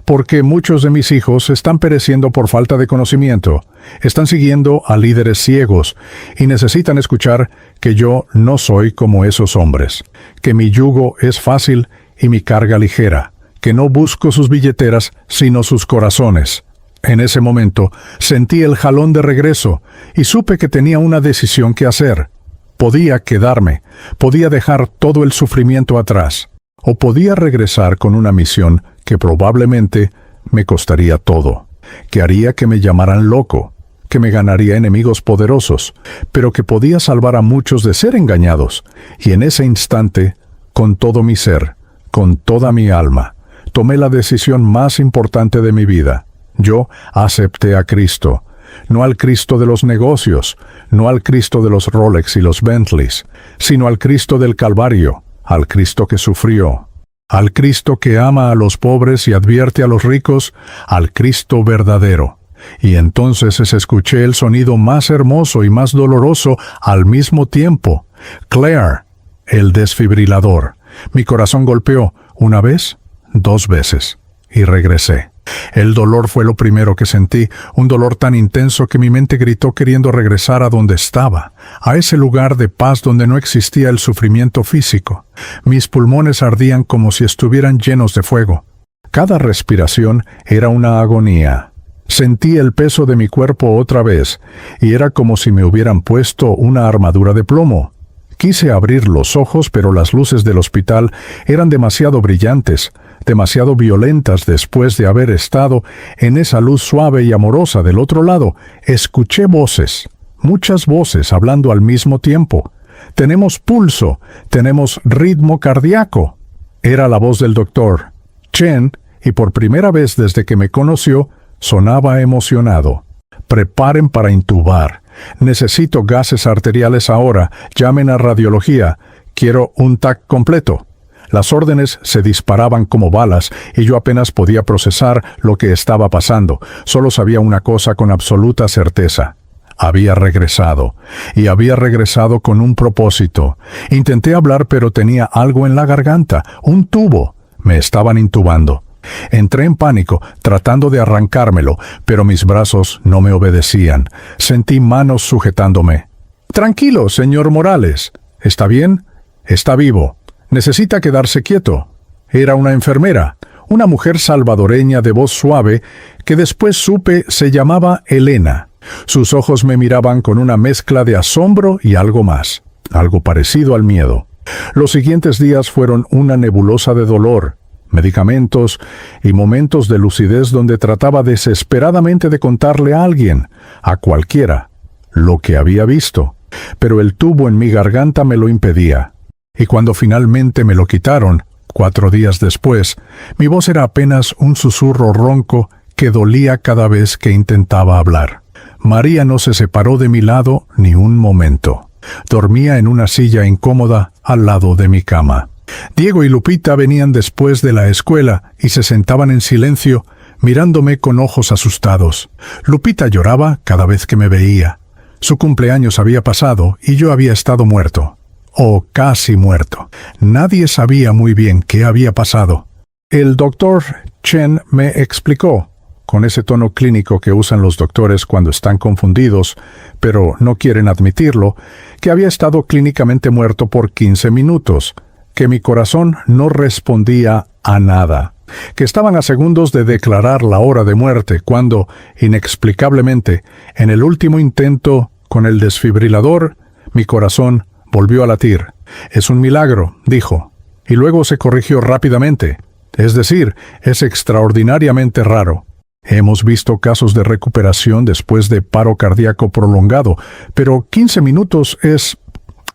Porque muchos de mis hijos están pereciendo por falta de conocimiento, están siguiendo a líderes ciegos y necesitan escuchar que yo no soy como esos hombres, que mi yugo es fácil y mi carga ligera, que no busco sus billeteras sino sus corazones. En ese momento sentí el jalón de regreso y supe que tenía una decisión que hacer. Podía quedarme, podía dejar todo el sufrimiento atrás, o podía regresar con una misión que probablemente me costaría todo, que haría que me llamaran loco, que me ganaría enemigos poderosos, pero que podía salvar a muchos de ser engañados. Y en ese instante, con todo mi ser, con toda mi alma. Tomé la decisión más importante de mi vida. Yo acepté a Cristo. No al Cristo de los negocios, no al Cristo de los Rolex y los Bentleys, sino al Cristo del Calvario, al Cristo que sufrió, al Cristo que ama a los pobres y advierte a los ricos, al Cristo verdadero. Y entonces escuché el sonido más hermoso y más doloroso al mismo tiempo. Claire, el desfibrilador. Mi corazón golpeó una vez, 2 veces, y regresé. El dolor fue lo primero que sentí, un dolor tan intenso que mi mente gritó queriendo regresar a donde estaba, a ese lugar de paz donde no existía el sufrimiento físico. Mis pulmones ardían como si estuvieran llenos de fuego. Cada respiración era una agonía. Sentí el peso de mi cuerpo otra vez, y era como si me hubieran puesto una armadura de plomo. Quise abrir los ojos, pero las luces del hospital eran demasiado brillantes, demasiado violentas después de haber estado en esa luz suave y amorosa del otro lado. Escuché voces, muchas voces hablando al mismo tiempo. Tenemos pulso, tenemos ritmo cardíaco. Era la voz del doctor Chen, y por primera vez desde que me conoció, sonaba emocionado. Preparen para intubar. Necesito gases arteriales ahora. Llamen a radiología. Quiero un TAC completo. Las órdenes se disparaban como balas y yo apenas podía procesar lo que estaba pasando. Solo sabía una cosa con absoluta certeza. Había regresado. Y había regresado con un propósito. Intenté hablar, pero tenía algo en la garganta. Un tubo. Me estaban intubando. Entré en pánico, tratando de arrancármelo, pero mis brazos no me obedecían. Sentí manos sujetándome. «Tranquilo, señor Morales. ¿Está bien? Está vivo. Necesita quedarse quieto». Era una enfermera, una mujer salvadoreña de voz suave, que después supe se llamaba Elena. Sus ojos me miraban con una mezcla de asombro y algo más, algo parecido al miedo. Los siguientes días fueron una nebulosa de dolor, medicamentos y momentos de lucidez donde trataba desesperadamente de contarle a alguien, a cualquiera, lo que había visto. Pero el tubo en mi garganta me lo impedía. Y cuando finalmente me lo quitaron, 4 días después, mi voz era apenas un susurro ronco que dolía cada vez que intentaba hablar. María no se separó de mi lado ni un momento. Dormía en una silla incómoda al lado de mi cama. Diego y Lupita venían después de la escuela y se sentaban en silencio, mirándome con ojos asustados. Lupita lloraba cada vez que me veía. Su cumpleaños había pasado y yo había estado muerto. O casi muerto. Nadie sabía muy bien qué había pasado. El doctor Chen me explicó, con ese tono clínico que usan los doctores cuando están confundidos, pero no quieren admitirlo, que había estado clínicamente muerto por 15 minutos, que mi corazón no respondía a nada, que estaban a segundos de declarar la hora de muerte cuando, inexplicablemente, en el último intento con el desfibrilador, mi corazón volvió a latir. «Es un milagro», dijo, y luego se corrigió rápidamente. «Es decir, es extraordinariamente raro. Hemos visto casos de recuperación después de paro cardíaco prolongado, pero 15 minutos es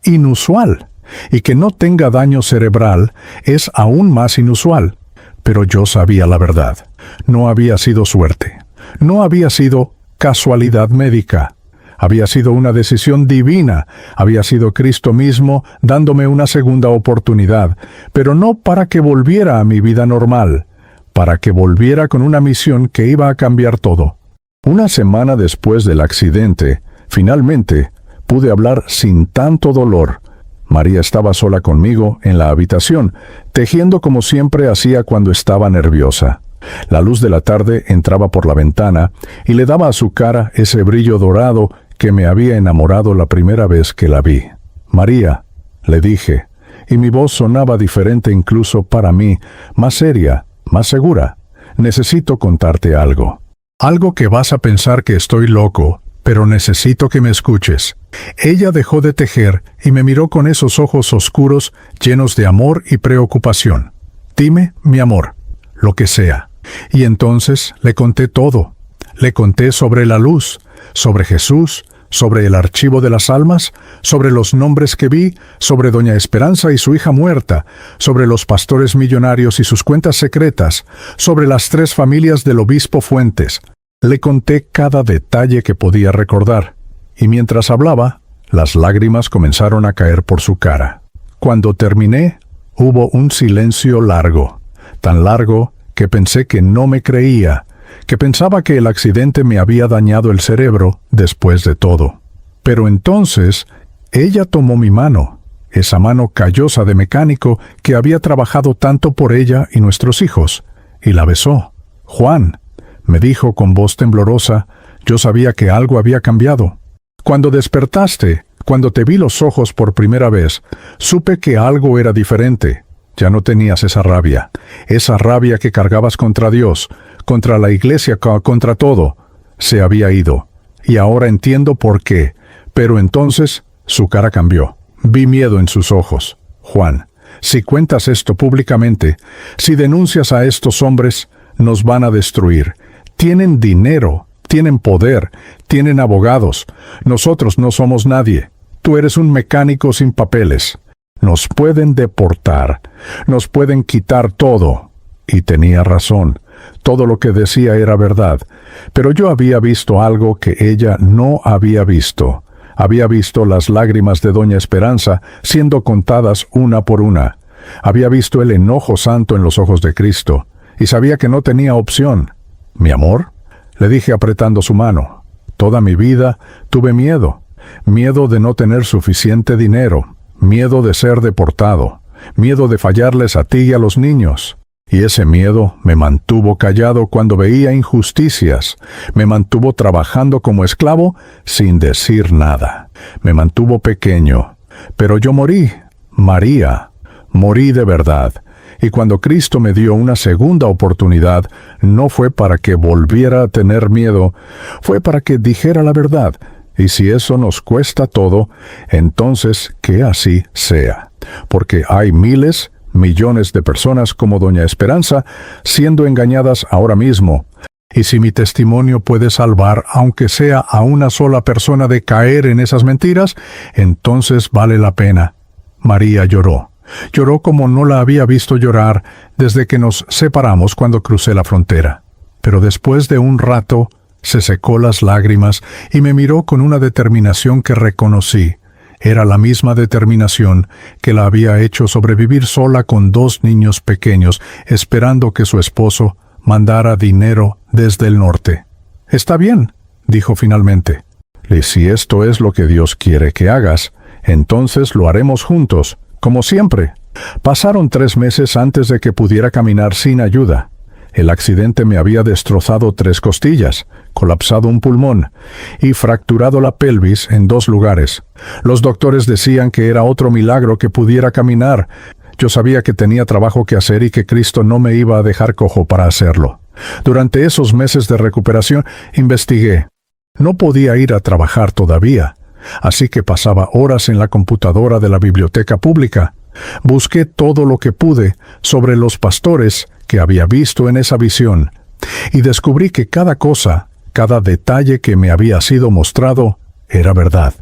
inusual. Y que no tenga daño cerebral es aún más inusual». Pero yo sabía la verdad. No había sido suerte. No había sido casualidad médica. Había sido una decisión divina. Había sido Cristo mismo dándome una segunda oportunidad, pero no para que volviera a mi vida normal, para que volviera con una misión que iba a cambiar todo. Una semana después del accidente, finalmente, pude hablar sin tanto dolor. María estaba sola conmigo en la habitación, tejiendo como siempre hacía cuando estaba nerviosa. La luz de la tarde entraba por la ventana y le daba a su cara ese brillo dorado que me había enamorado la primera vez que la vi. «María», le dije, y mi voz sonaba diferente incluso para mí, más seria, más segura. «Necesito contarte algo. Algo que vas a pensar que estoy loco, pero necesito que me escuches». Ella dejó de tejer y me miró con esos ojos oscuros llenos de amor y preocupación. «Dime, mi amor, lo que sea». Y entonces le conté todo. Le conté sobre la luz, sobre Jesús, sobre el archivo de las almas, sobre los nombres que vi, sobre doña Esperanza y su hija muerta, sobre los pastores millonarios y sus cuentas secretas, sobre las 3 familias del obispo Fuentes. Le conté cada detalle que podía recordar, y mientras hablaba, las lágrimas comenzaron a caer por su cara. Cuando terminé, hubo un silencio largo, tan largo que pensé que no me creía, que pensaba que el accidente me había dañado el cerebro después de todo. Pero entonces, ella tomó mi mano, esa mano callosa de mecánico que había trabajado tanto por ella y nuestros hijos, y la besó. «Juan», me dijo con voz temblorosa, yo sabía que algo había cambiado. «Cuando despertaste, cuando te vi los ojos por primera vez, supe que algo era diferente. Ya no tenías esa rabia que cargabas contra Dios, contra la iglesia, contra todo. Se había ido. Y ahora entiendo por qué. Pero entonces su cara cambió. Vi miedo en sus ojos. Juan, si cuentas esto públicamente, si denuncias a estos hombres, nos van a destruir. Tienen dinero, tienen poder, tienen abogados. Nosotros no somos nadie. Tú eres un mecánico sin papeles. Nos pueden deportar, nos pueden quitar todo». Y tenía razón. Todo lo que decía era verdad. Pero yo había visto algo que ella no había visto. Había visto las lágrimas de doña Esperanza siendo contadas una por una. Había visto el enojo santo en los ojos de Cristo. Y sabía que no tenía opción. «¿Mi amor?», le dije apretando su mano. «Toda mi vida tuve miedo. Miedo de no tener suficiente dinero. Miedo de ser deportado, miedo de fallarles a ti y a los niños. Y ese miedo me mantuvo callado cuando veía injusticias, me mantuvo trabajando como esclavo sin decir nada. Me mantuvo pequeño. Pero yo morí, María, morí de verdad. Y cuando Cristo me dio una segunda oportunidad, no fue para que volviera a tener miedo, fue para que dijera la verdad. Y si eso nos cuesta todo, entonces que así sea. Porque hay miles, millones de personas como doña Esperanza siendo engañadas ahora mismo. Y si mi testimonio puede salvar, aunque sea a una sola persona de caer en esas mentiras, entonces vale la pena. María lloró. Lloró como no la había visto llorar desde que nos separamos cuando crucé la frontera. Pero después de un rato, se secó las lágrimas y me miró con una determinación que reconocí. Era la misma determinación que la había hecho sobrevivir sola con 2 niños pequeños, esperando que su esposo mandara dinero desde el norte. «Está bien», dijo finalmente. «Y si esto es lo que Dios quiere que hagas, entonces lo haremos juntos, como siempre». Pasaron 3 meses antes de que pudiera caminar sin ayuda. El accidente me había destrozado 3 costillas, colapsado un pulmón y fracturado la pelvis en 2 lugares. Los doctores decían que era otro milagro que pudiera caminar. Yo sabía que tenía trabajo que hacer y que Cristo no me iba a dejar cojo para hacerlo. Durante esos meses de recuperación investigué. No podía ir a trabajar todavía, así que pasaba horas en la computadora de la biblioteca pública. Busqué todo lo que pude sobre los pastores que había visto en esa visión, y descubrí que cada cosa, cada detalle que me había sido mostrado, era verdad.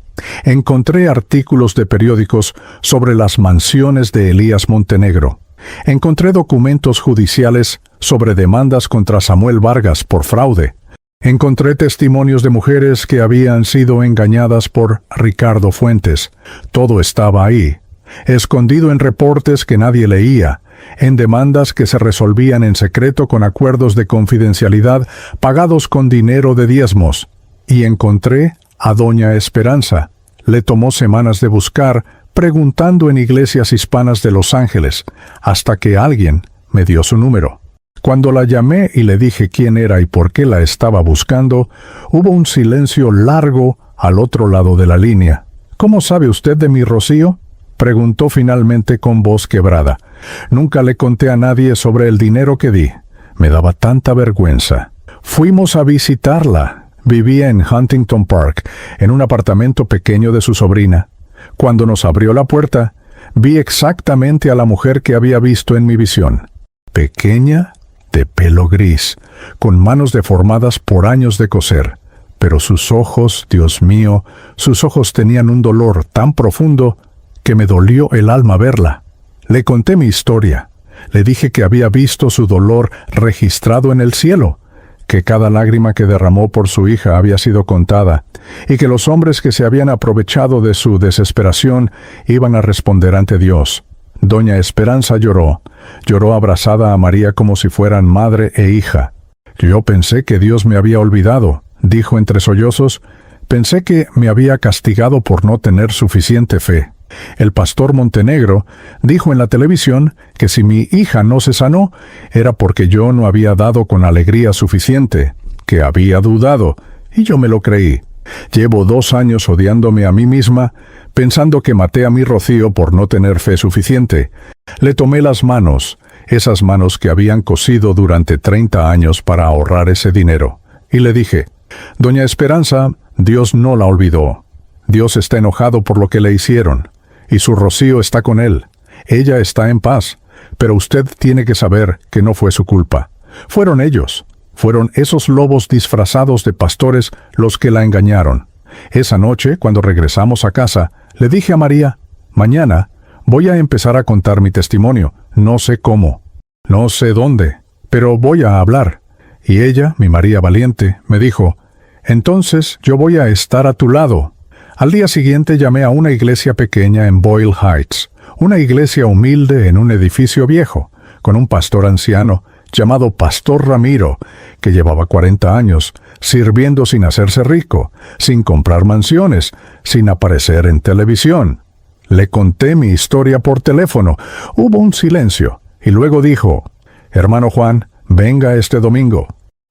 Encontré artículos de periódicos sobre las mansiones de Elías Montenegro. Encontré documentos judiciales sobre demandas contra Samuel Vargas por fraude. Encontré testimonios de mujeres que habían sido engañadas por Ricardo Fuentes. Todo estaba ahí, escondido en reportes que nadie leía, en demandas que se resolvían en secreto con acuerdos de confidencialidad pagados con dinero de diezmos. Y encontré a doña Esperanza. Le tomó semanas de buscar, preguntando en iglesias hispanas de Los Ángeles, hasta que alguien me dio su número. Cuando la llamé y le dije quién era y por qué la estaba buscando, hubo un silencio largo al otro lado de la línea. «¿Cómo sabe usted de mi Rocío?», preguntó finalmente con voz quebrada. «Nunca le conté a nadie sobre el dinero que di. Me daba tanta vergüenza. Fuimos a visitarla. Vivía en Huntington Park, en un apartamento pequeño de su sobrina. Cuando nos abrió la puerta, vi exactamente a la mujer que había visto en mi visión. Pequeña, de pelo gris, con manos deformadas por años de coser. Pero sus ojos, Dios mío, sus ojos tenían un dolor tan profundo que me dolió el alma verla. Le conté mi historia. Le dije que había visto su dolor registrado en el cielo, que cada lágrima que derramó por su hija había sido contada, y que los hombres que se habían aprovechado de su desesperación iban a responder ante Dios. Doña Esperanza lloró abrazada a María como si fueran madre e hija. Yo pensé que Dios me había olvidado, dijo entre sollozos. Pensé que me había castigado por no tener suficiente fe. El pastor Montenegro dijo en la televisión que si mi hija no se sanó, era porque yo no había dado con alegría suficiente, que había dudado, y yo me lo creí. Llevo 2 años odiándome a mí misma, pensando que maté a mi Rocío por no tener fe suficiente. Le tomé las manos, esas manos que habían cosido durante 30 años para ahorrar ese dinero, y le dije: Doña Esperanza, Dios no la olvidó. Dios está enojado por lo que le hicieron, y su Rocío está con él. Ella está en paz, pero usted tiene que saber que no fue su culpa. Fueron ellos. Fueron esos lobos disfrazados de pastores los que la engañaron. Esa noche, cuando regresamos a casa, le dije a María: mañana voy a empezar a contar mi testimonio. No sé cómo, no sé dónde, pero voy a hablar. Y ella, mi María valiente, me dijo: entonces yo voy a estar a tu lado. Al día siguiente llamé a una iglesia pequeña en Boyle Heights, una iglesia humilde en un edificio viejo, con un pastor anciano llamado Pastor Ramiro, que llevaba 40 años, sirviendo sin hacerse rico, sin comprar mansiones, sin aparecer en televisión. Le conté mi historia por teléfono. Hubo un silencio, y luego dijo: hermano Juan, venga este domingo.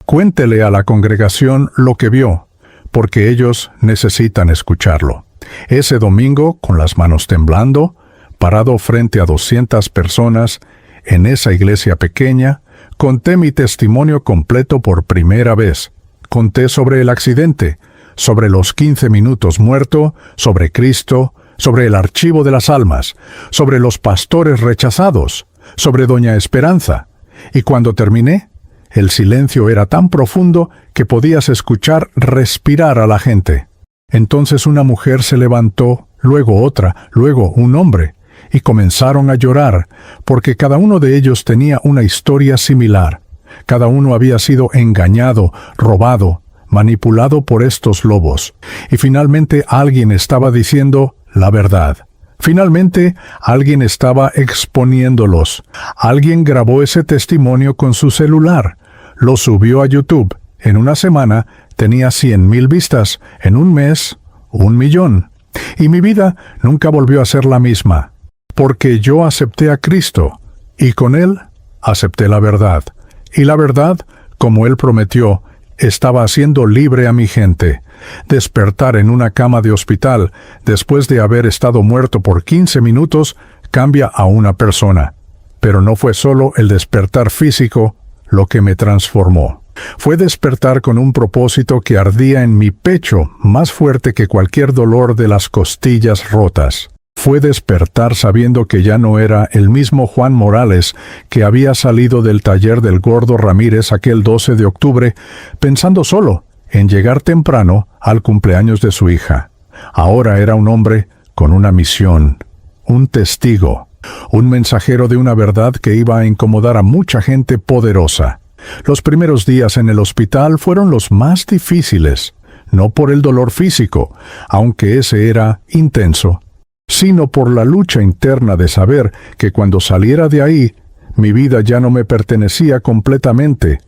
Cuéntele a la congregación lo que vio, porque ellos necesitan escucharlo. Ese domingo, con las manos temblando, parado frente a 200 personas, en esa iglesia pequeña, conté mi testimonio completo por primera vez. Conté sobre el accidente, sobre los 15 minutos muerto, sobre Cristo, sobre el archivo de las almas, sobre los pastores rechazados, sobre Doña Esperanza. Y cuando terminé, el silencio era tan profundo que podías escuchar respirar a la gente. Entonces una mujer se levantó, luego otra, luego un hombre, y comenzaron a llorar, porque cada uno de ellos tenía una historia similar. Cada uno había sido engañado, robado, manipulado por estos lobos. Y finalmente alguien estaba diciendo la verdad. Finalmente alguien estaba exponiéndolos. Alguien grabó ese testimonio con su celular. Lo subió a YouTube. En una semana tenía 100,000 vistas. En un mes, 1,000,000. Y mi vida nunca volvió a ser la misma. Porque yo acepté a Cristo, y con Él acepté la verdad. Y la verdad, como Él prometió, estaba haciendo libre a mi gente. Despertar en una cama de hospital, después de haber estado muerto por 15 minutos, cambia a una persona. Pero no fue solo el despertar físico lo que me transformó. Fue despertar con un propósito que ardía en mi pecho más fuerte que cualquier dolor de las costillas rotas. Fue despertar sabiendo que ya no era el mismo Juan Morales que había salido del taller del Gordo Ramírez aquel 12 de octubre, pensando solo en llegar temprano al cumpleaños de su hija. Ahora era un hombre con una misión, un testigo, un mensajero de una verdad que iba a incomodar a mucha gente poderosa. Los primeros días en el hospital fueron los más difíciles, no por el dolor físico, aunque ese era intenso, sino por la lucha interna de saber que cuando saliera de ahí, mi vida ya no me pertenecía completamente.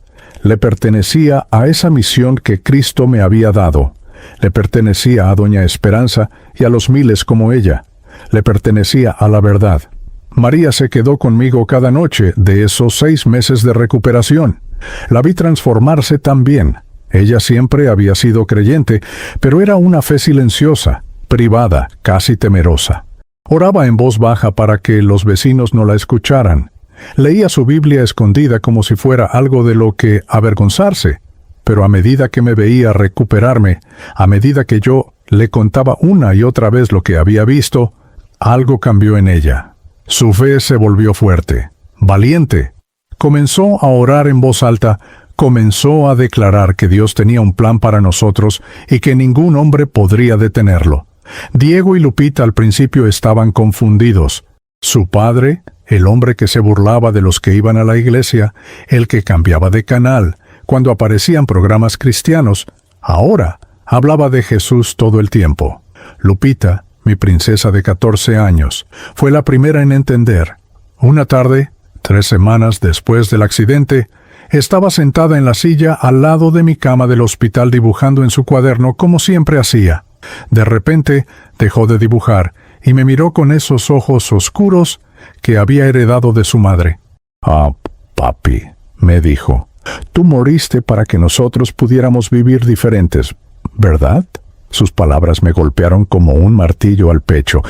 Le pertenecía a esa misión que Cristo me había dado. Le pertenecía a Doña Esperanza y a los miles como ella. Le pertenecía a la verdad. María se quedó conmigo cada noche de esos 6 meses de recuperación. La vi transformarse también. Ella siempre había sido creyente, pero era una fe silenciosa, privada, casi temerosa. Oraba en voz baja para que los vecinos no la escucharan. Leía su Biblia escondida como si fuera algo de lo que avergonzarse. Pero a medida que me veía recuperarme, a medida que yo le contaba una y otra vez lo que había visto, algo cambió en ella. Su fe se volvió fuerte, valiente. Comenzó a orar en voz alta, comenzó a declarar que Dios tenía un plan para nosotros y que ningún hombre podría detenerlo. Diego y Lupita al principio estaban confundidos. Su padre, el hombre que se burlaba de los que iban a la iglesia, el que cambiaba de canal cuando aparecían programas cristianos, ahora hablaba de Jesús todo el tiempo. Lupita, mi princesa de 14 años, fue la primera en entender. Una tarde, 3 semanas después del accidente, estaba sentada en la silla al lado de mi cama del hospital dibujando en su cuaderno como siempre hacía. De repente dejó de dibujar y me miró con esos ojos oscuros que había heredado de su madre. «Ah, papi», me dijo, «tú moriste para que nosotros pudiéramos vivir diferentes, ¿verdad?». Sus palabras me golpearon como un martillo al pecho.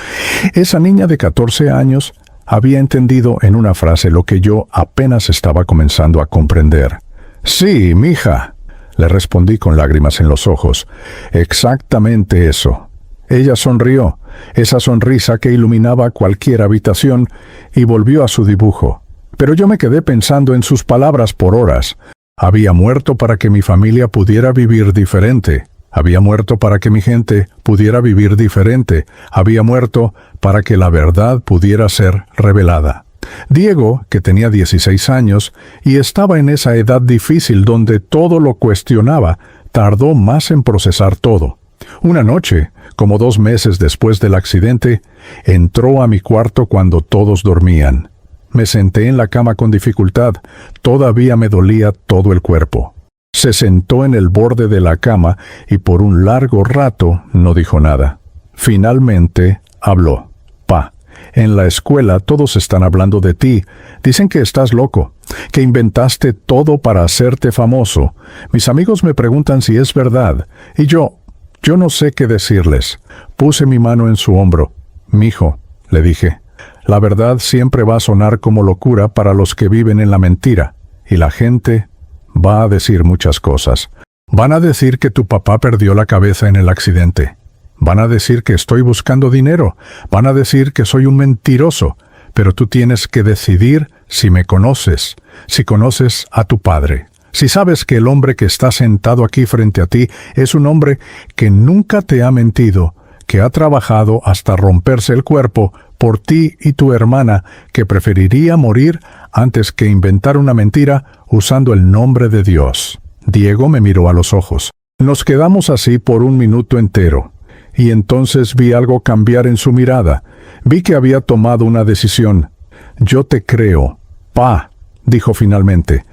Esa niña de 14 años había entendido en una frase lo que yo apenas estaba comenzando a comprender. «Sí, mija», le respondí con lágrimas en los ojos. «Exactamente eso». Ella sonrió, esa sonrisa que iluminaba cualquier habitación, y volvió a su dibujo. Pero yo me quedé pensando en sus palabras por horas. Había muerto para que mi familia pudiera vivir diferente. Había muerto para que mi gente pudiera vivir diferente. Había muerto para que la verdad pudiera ser revelada. Diego, que tenía 16 años y estaba en esa edad difícil donde todo lo cuestionaba, tardó más en procesar todo. Una noche, como 2 meses después del accidente, entró a mi cuarto cuando todos dormían. Me senté en la cama con dificultad. Todavía me dolía todo el cuerpo. Se sentó en el borde de la cama y por un largo rato no dijo nada. Finalmente habló. «Pa, en la escuela todos están hablando de ti. Dicen que estás loco, que inventaste todo para hacerte famoso. Mis amigos me preguntan si es verdad, y yo no sé qué decirles». Puse mi mano en su hombro. «Mijo», le dije, «la verdad siempre va a sonar como locura para los que viven en la mentira, y la gente va a decir muchas cosas. Van a decir que tu papá perdió la cabeza en el accidente. Van a decir que estoy buscando dinero. Van a decir que soy un mentiroso. Pero tú tienes que decidir si me conoces, si conoces a tu padre. Si sabes que el hombre que está sentado aquí frente a ti es un hombre que nunca te ha mentido, que ha trabajado hasta romperse el cuerpo por ti y tu hermana, que preferiría morir antes que inventar una mentira usando el nombre de Dios». Diego me miró a los ojos. Nos quedamos así por 1 minuto entero, y entonces vi algo cambiar en su mirada. Vi que había tomado una decisión. «Yo te creo, pa», dijo finalmente,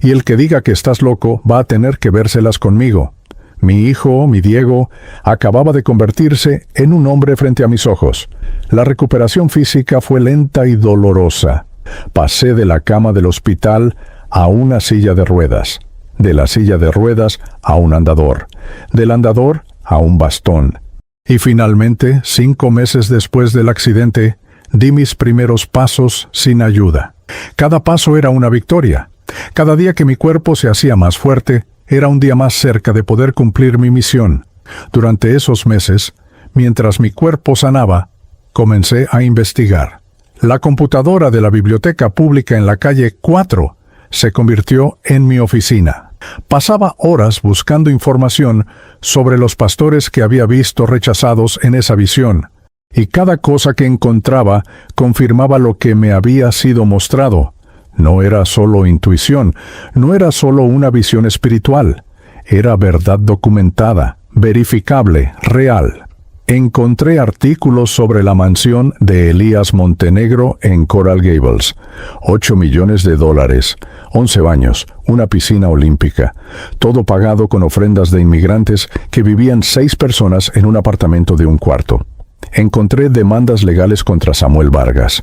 «y el que diga que estás loco va a tener que vérselas conmigo». Mi hijo, mi Diego, acababa de convertirse en un hombre frente a mis ojos. La recuperación física fue lenta y dolorosa. Pasé de la cama del hospital a una silla de ruedas, de la silla de ruedas a un andador, del andador a un bastón. Y finalmente, 5 meses después del accidente, di mis primeros pasos sin ayuda. Cada paso era una victoria. Cada día que mi cuerpo se hacía más fuerte, era un día más cerca de poder cumplir mi misión. Durante esos meses, mientras mi cuerpo sanaba, comencé a investigar. La computadora de la biblioteca pública en la calle 4 se convirtió en mi oficina. Pasaba horas buscando información sobre los pastores que había visto rechazados en esa visión, y cada cosa que encontraba confirmaba lo que me había sido mostrado. No era solo intuición, no era solo una visión espiritual, era verdad documentada, verificable, real. Encontré artículos sobre la mansión de Elías Montenegro en Coral Gables. $8 millones, 11 baños, una piscina olímpica, todo pagado con ofrendas de inmigrantes que vivían 6 personas en un apartamento de 1 cuarto. Encontré demandas legales contra Samuel Vargas.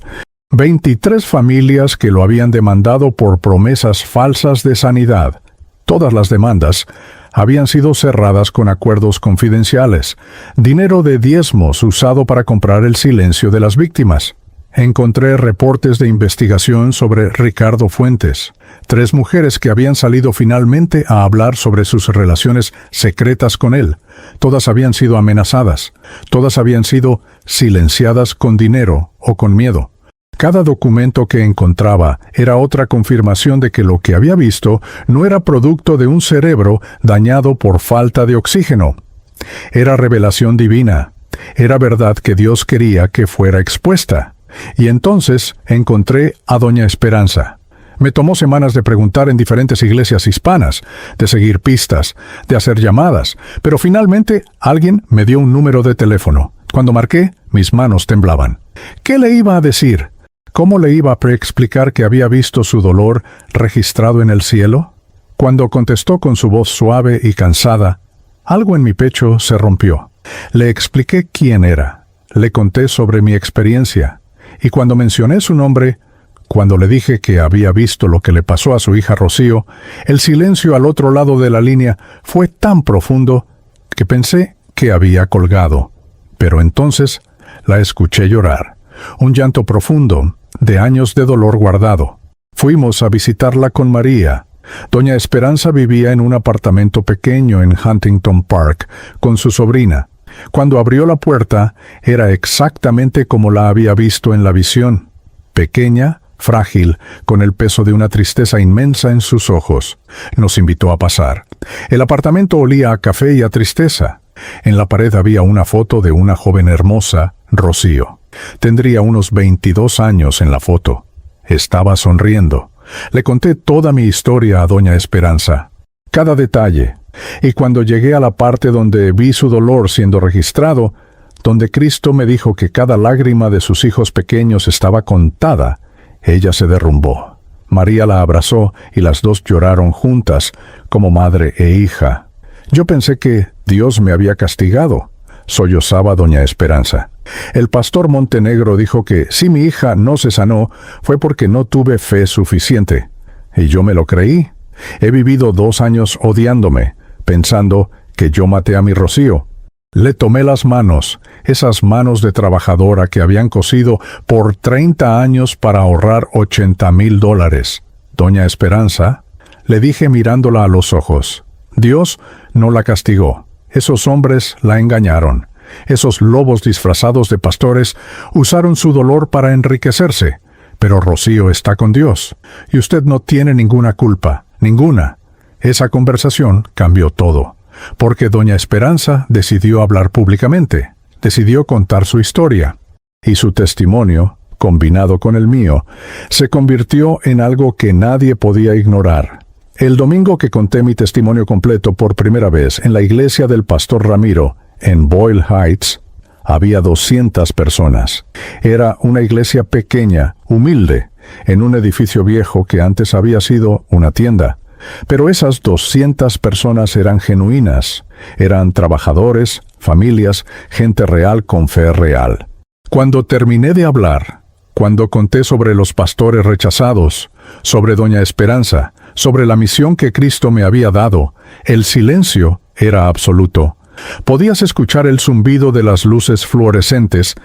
23 familias que lo habían demandado por promesas falsas de sanidad. Todas las demandas habían sido cerradas con acuerdos confidenciales. Dinero de diezmos usado para comprar el silencio de las víctimas. Encontré reportes de investigación sobre Ricardo Fuentes. 3 mujeres que habían salido finalmente a hablar sobre sus relaciones secretas con él. Todas habían sido amenazadas. Todas habían sido silenciadas con dinero o con miedo. Cada documento que encontraba era otra confirmación de que lo que había visto no era producto de un cerebro dañado por falta de oxígeno. Era revelación divina. Era verdad que Dios quería que fuera expuesta. Y entonces encontré a Doña Esperanza. Me tomó semanas de preguntar en diferentes iglesias hispanas, de seguir pistas, de hacer llamadas, pero finalmente alguien me dio un número de teléfono. Cuando marqué, mis manos temblaban. ¿Qué le iba a decir? ¿Cómo le iba a preexplicar que había visto su dolor registrado en el cielo? Cuando contestó con su voz suave y cansada, algo en mi pecho se rompió. Le expliqué quién era. Le conté sobre mi experiencia. Y cuando mencioné su nombre, cuando le dije que había visto lo que le pasó a su hija Rocío, el silencio al otro lado de la línea fue tan profundo que pensé que había colgado. Pero entonces la escuché llorar. Un llanto profundo, de años de dolor guardado. Fuimos a visitarla con María. Doña Esperanza vivía en un apartamento pequeño en Huntington Park con su sobrina. Cuando abrió la puerta, era exactamente como la había visto en la visión. Pequeña, frágil, con el peso de una tristeza inmensa en sus ojos. Nos invitó a pasar. El apartamento olía a café y a tristeza. En la pared había una foto de una joven hermosa, Rocío. Tendría unos 22 años en la foto. Estaba sonriendo. Le conté toda mi historia a Doña Esperanza. Cada detalle. Y cuando llegué a la parte donde vi su dolor siendo registrado, donde Cristo me dijo que cada lágrima de sus hijos pequeños estaba contada, ella se derrumbó. María la abrazó y las dos lloraron juntas, como madre e hija. Yo pensé que Dios me había castigado, sollozaba Doña Esperanza. El pastor Montenegro dijo que si mi hija no se sanó fue porque no tuve fe suficiente. Y yo me lo creí. He vivido 2 años odiándome, pensando que yo maté a mi Rocío. Le tomé las manos, esas manos de trabajadora que habían cosido por 30 años para ahorrar $80,000. Doña Esperanza, le dije mirándola a los ojos, Dios no la castigó. Esos hombres la engañaron. Esos lobos disfrazados de pastores usaron su dolor para enriquecerse. Pero Rocío está con Dios, y usted no tiene ninguna culpa, ninguna. Esa conversación cambió todo, porque Doña Esperanza decidió hablar públicamente, decidió contar su historia, y su testimonio, combinado con el mío, se convirtió en algo que nadie podía ignorar. El domingo que conté mi testimonio completo por primera vez en la iglesia del pastor Ramiro, en Boyle Heights, había 200 personas. Era una iglesia pequeña, humilde, en un edificio viejo que antes había sido una tienda. Pero esas 200 personas eran genuinas, eran trabajadores, familias, gente real con fe real. Cuando terminé de hablar, cuando conté sobre los pastores rechazados, sobre Doña Esperanza, sobre la misión que Cristo me había dado, el silencio era absoluto. Podías escuchar el zumbido de las luces fluorescentes,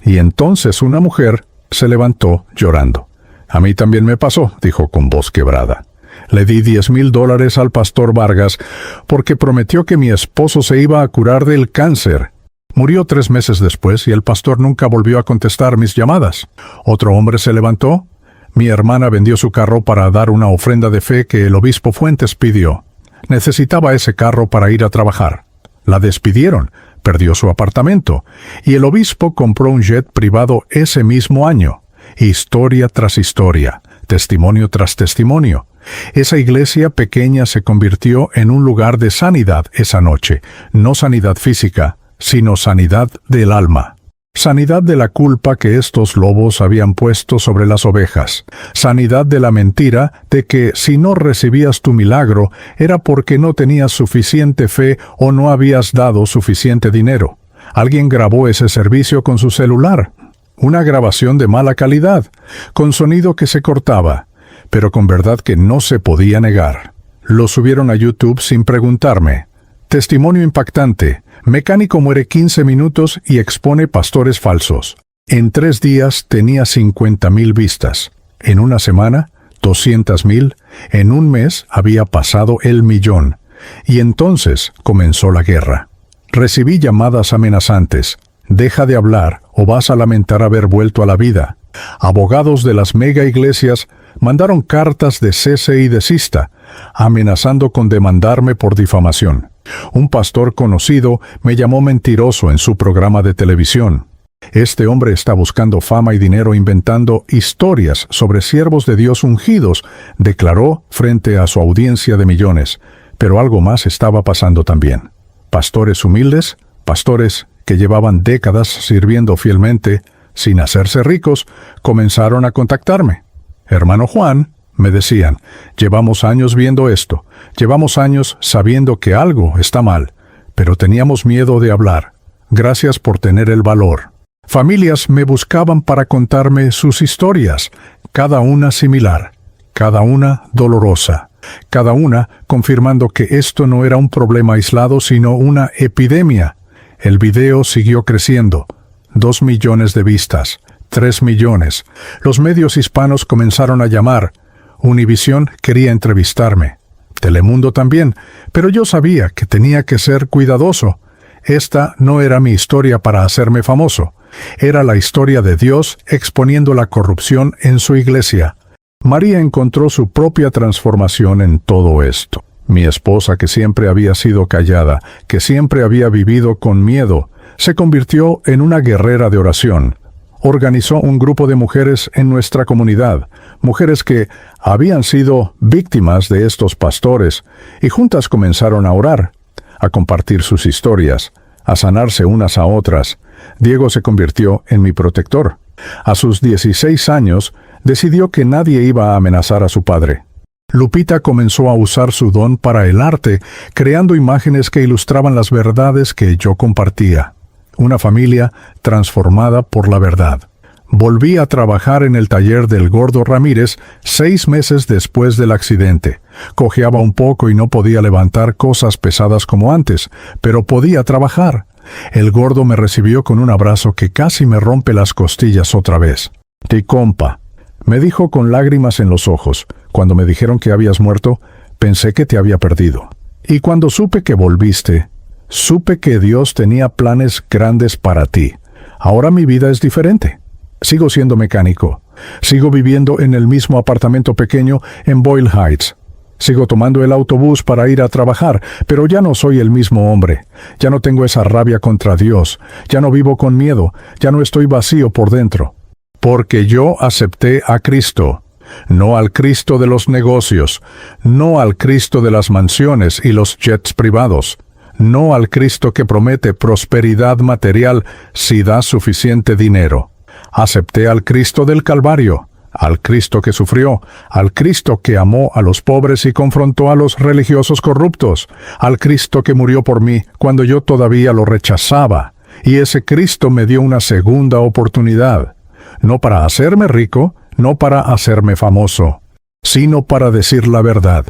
y entonces una mujer se levantó llorando. A mí también me pasó, dijo con voz quebrada. Le di $10,000 al pastor Vargas porque prometió que mi esposo se iba a curar del cáncer. Murió 3 meses después y el pastor nunca volvió a contestar mis llamadas. Otro hombre se levantó. Mi hermana vendió su carro para dar una ofrenda de fe que el obispo Fuentes pidió. Necesitaba ese carro para ir a trabajar. La despidieron, perdió su apartamento, y el obispo compró un jet privado ese mismo año. Historia tras historia, testimonio tras testimonio. Esa iglesia pequeña se convirtió en un lugar de sanidad esa noche, no sanidad física, sino sanidad del alma. Sanidad de la culpa que estos lobos habían puesto sobre las ovejas. Sanidad de la mentira de que si no recibías tu milagro era porque no tenías suficiente fe o no habías dado suficiente dinero. Alguien grabó ese servicio con su celular. Una grabación de mala calidad, con sonido que se cortaba, pero con verdad que no se podía negar. Lo subieron a YouTube sin preguntarme. Testimonio impactante. Mecánico muere 15 minutos y expone pastores falsos. En 3 días tenía 50,000 vistas. En una semana, 200,000. En un mes había pasado el 1,000,000. Y entonces comenzó la guerra. Recibí llamadas amenazantes. Deja de hablar o vas a lamentar haber vuelto a la vida. Abogados de las mega iglesias mandaron cartas de cese y desista, amenazando con demandarme por difamación. Un pastor conocido me llamó mentiroso en su programa de televisión. Este hombre está buscando fama y dinero inventando historias sobre siervos de Dios ungidos, declaró frente a su audiencia de millones. Pero algo más estaba pasando también. Pastores humildes, pastores que llevaban décadas sirviendo fielmente, sin hacerse ricos, comenzaron a contactarme. Hermano Juan, me decían, llevamos años viendo esto, llevamos años sabiendo que algo está mal, pero teníamos miedo de hablar. Gracias por tener el valor. Familias me buscaban para contarme sus historias, cada una similar, cada una dolorosa, cada una confirmando que esto no era un problema aislado, sino una epidemia. El video siguió creciendo. 2 millones de vistas, 3 millones. Los medios hispanos comenzaron a llamar. Univisión quería entrevistarme. Telemundo también, pero yo sabía que tenía que ser cuidadoso. Esta no era mi historia para hacerme famoso. Era la historia de Dios exponiendo la corrupción en su iglesia. María encontró su propia transformación en todo esto. Mi esposa, que siempre había sido callada, que siempre había vivido con miedo, se convirtió en una guerrera de oración. Organizó un grupo de mujeres en nuestra comunidad, mujeres que habían sido víctimas de estos pastores, y juntas comenzaron a orar, a compartir sus historias, a sanarse unas a otras. Diego se convirtió en mi protector. A sus 16 años, decidió que nadie iba a amenazar a su padre. Lupita comenzó a usar su don para el arte, creando imágenes que ilustraban las verdades que yo compartía. Una familia transformada por la verdad. Volví a trabajar en el taller del Gordo Ramírez 6 meses después del accidente. Cojeaba un poco y no podía levantar cosas pesadas como antes, pero podía trabajar. El Gordo me recibió con un abrazo que casi me rompe las costillas otra vez. «Ti compa», me dijo con lágrimas en los ojos. «Cuando me dijeron que habías muerto, pensé que te había perdido. Y cuando supe que volviste, supe que Dios tenía planes grandes para ti. Ahora mi vida es diferente. Sigo siendo mecánico. Sigo viviendo en el mismo apartamento pequeño en Boyle Heights. Sigo tomando el autobús para ir a trabajar, pero ya no soy el mismo hombre. Ya no tengo esa rabia contra Dios. Ya no vivo con miedo. Ya no estoy vacío por dentro. Porque yo acepté a Cristo. No al Cristo de los negocios. No al Cristo de las mansiones y los jets privados. No al Cristo que promete prosperidad material si das suficiente dinero. Acepté al Cristo del Calvario, al Cristo que sufrió, al Cristo que amó a los pobres y confrontó a los religiosos corruptos, al Cristo que murió por mí cuando yo todavía lo rechazaba. Y ese Cristo me dio una segunda oportunidad, no para hacerme rico, no para hacerme famoso, sino para decir la verdad.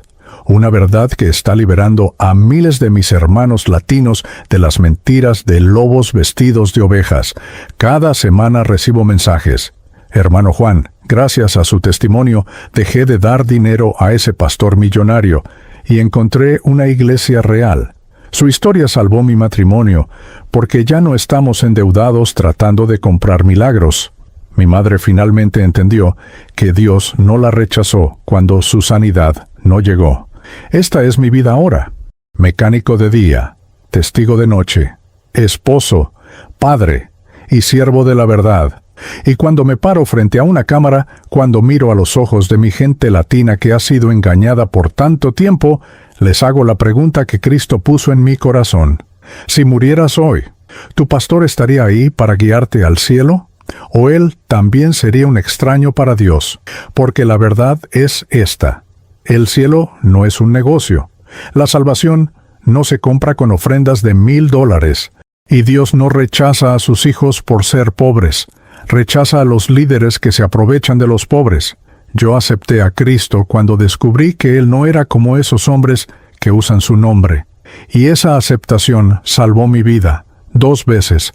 Una verdad que está liberando a miles de mis hermanos latinos de las mentiras de lobos vestidos de ovejas. Cada semana recibo mensajes. Hermano Juan, gracias a su testimonio, dejé de dar dinero a ese pastor millonario y encontré una iglesia real. Su historia salvó mi matrimonio, porque ya no estamos endeudados tratando de comprar milagros. Mi madre finalmente entendió que Dios no la rechazó cuando su sanidad no llegó. Esta es mi vida ahora. Mecánico de día, testigo de noche, esposo, padre y siervo de la verdad. Y cuando me paro frente a una cámara, cuando miro a los ojos de mi gente latina que ha sido engañada por tanto tiempo, les hago la pregunta que Cristo puso en mi corazón. Si murieras hoy, ¿tu pastor estaría ahí para guiarte al cielo? ¿O él también sería un extraño para Dios? Porque la verdad es esta. El cielo no es un negocio. La salvación no se compra con ofrendas de $1,000. Y Dios no rechaza a sus hijos por ser pobres. Rechaza a los líderes que se aprovechan de los pobres. Yo acepté a Cristo cuando descubrí que Él no era como esos hombres que usan su nombre. Y esa aceptación salvó mi vida 2 veces,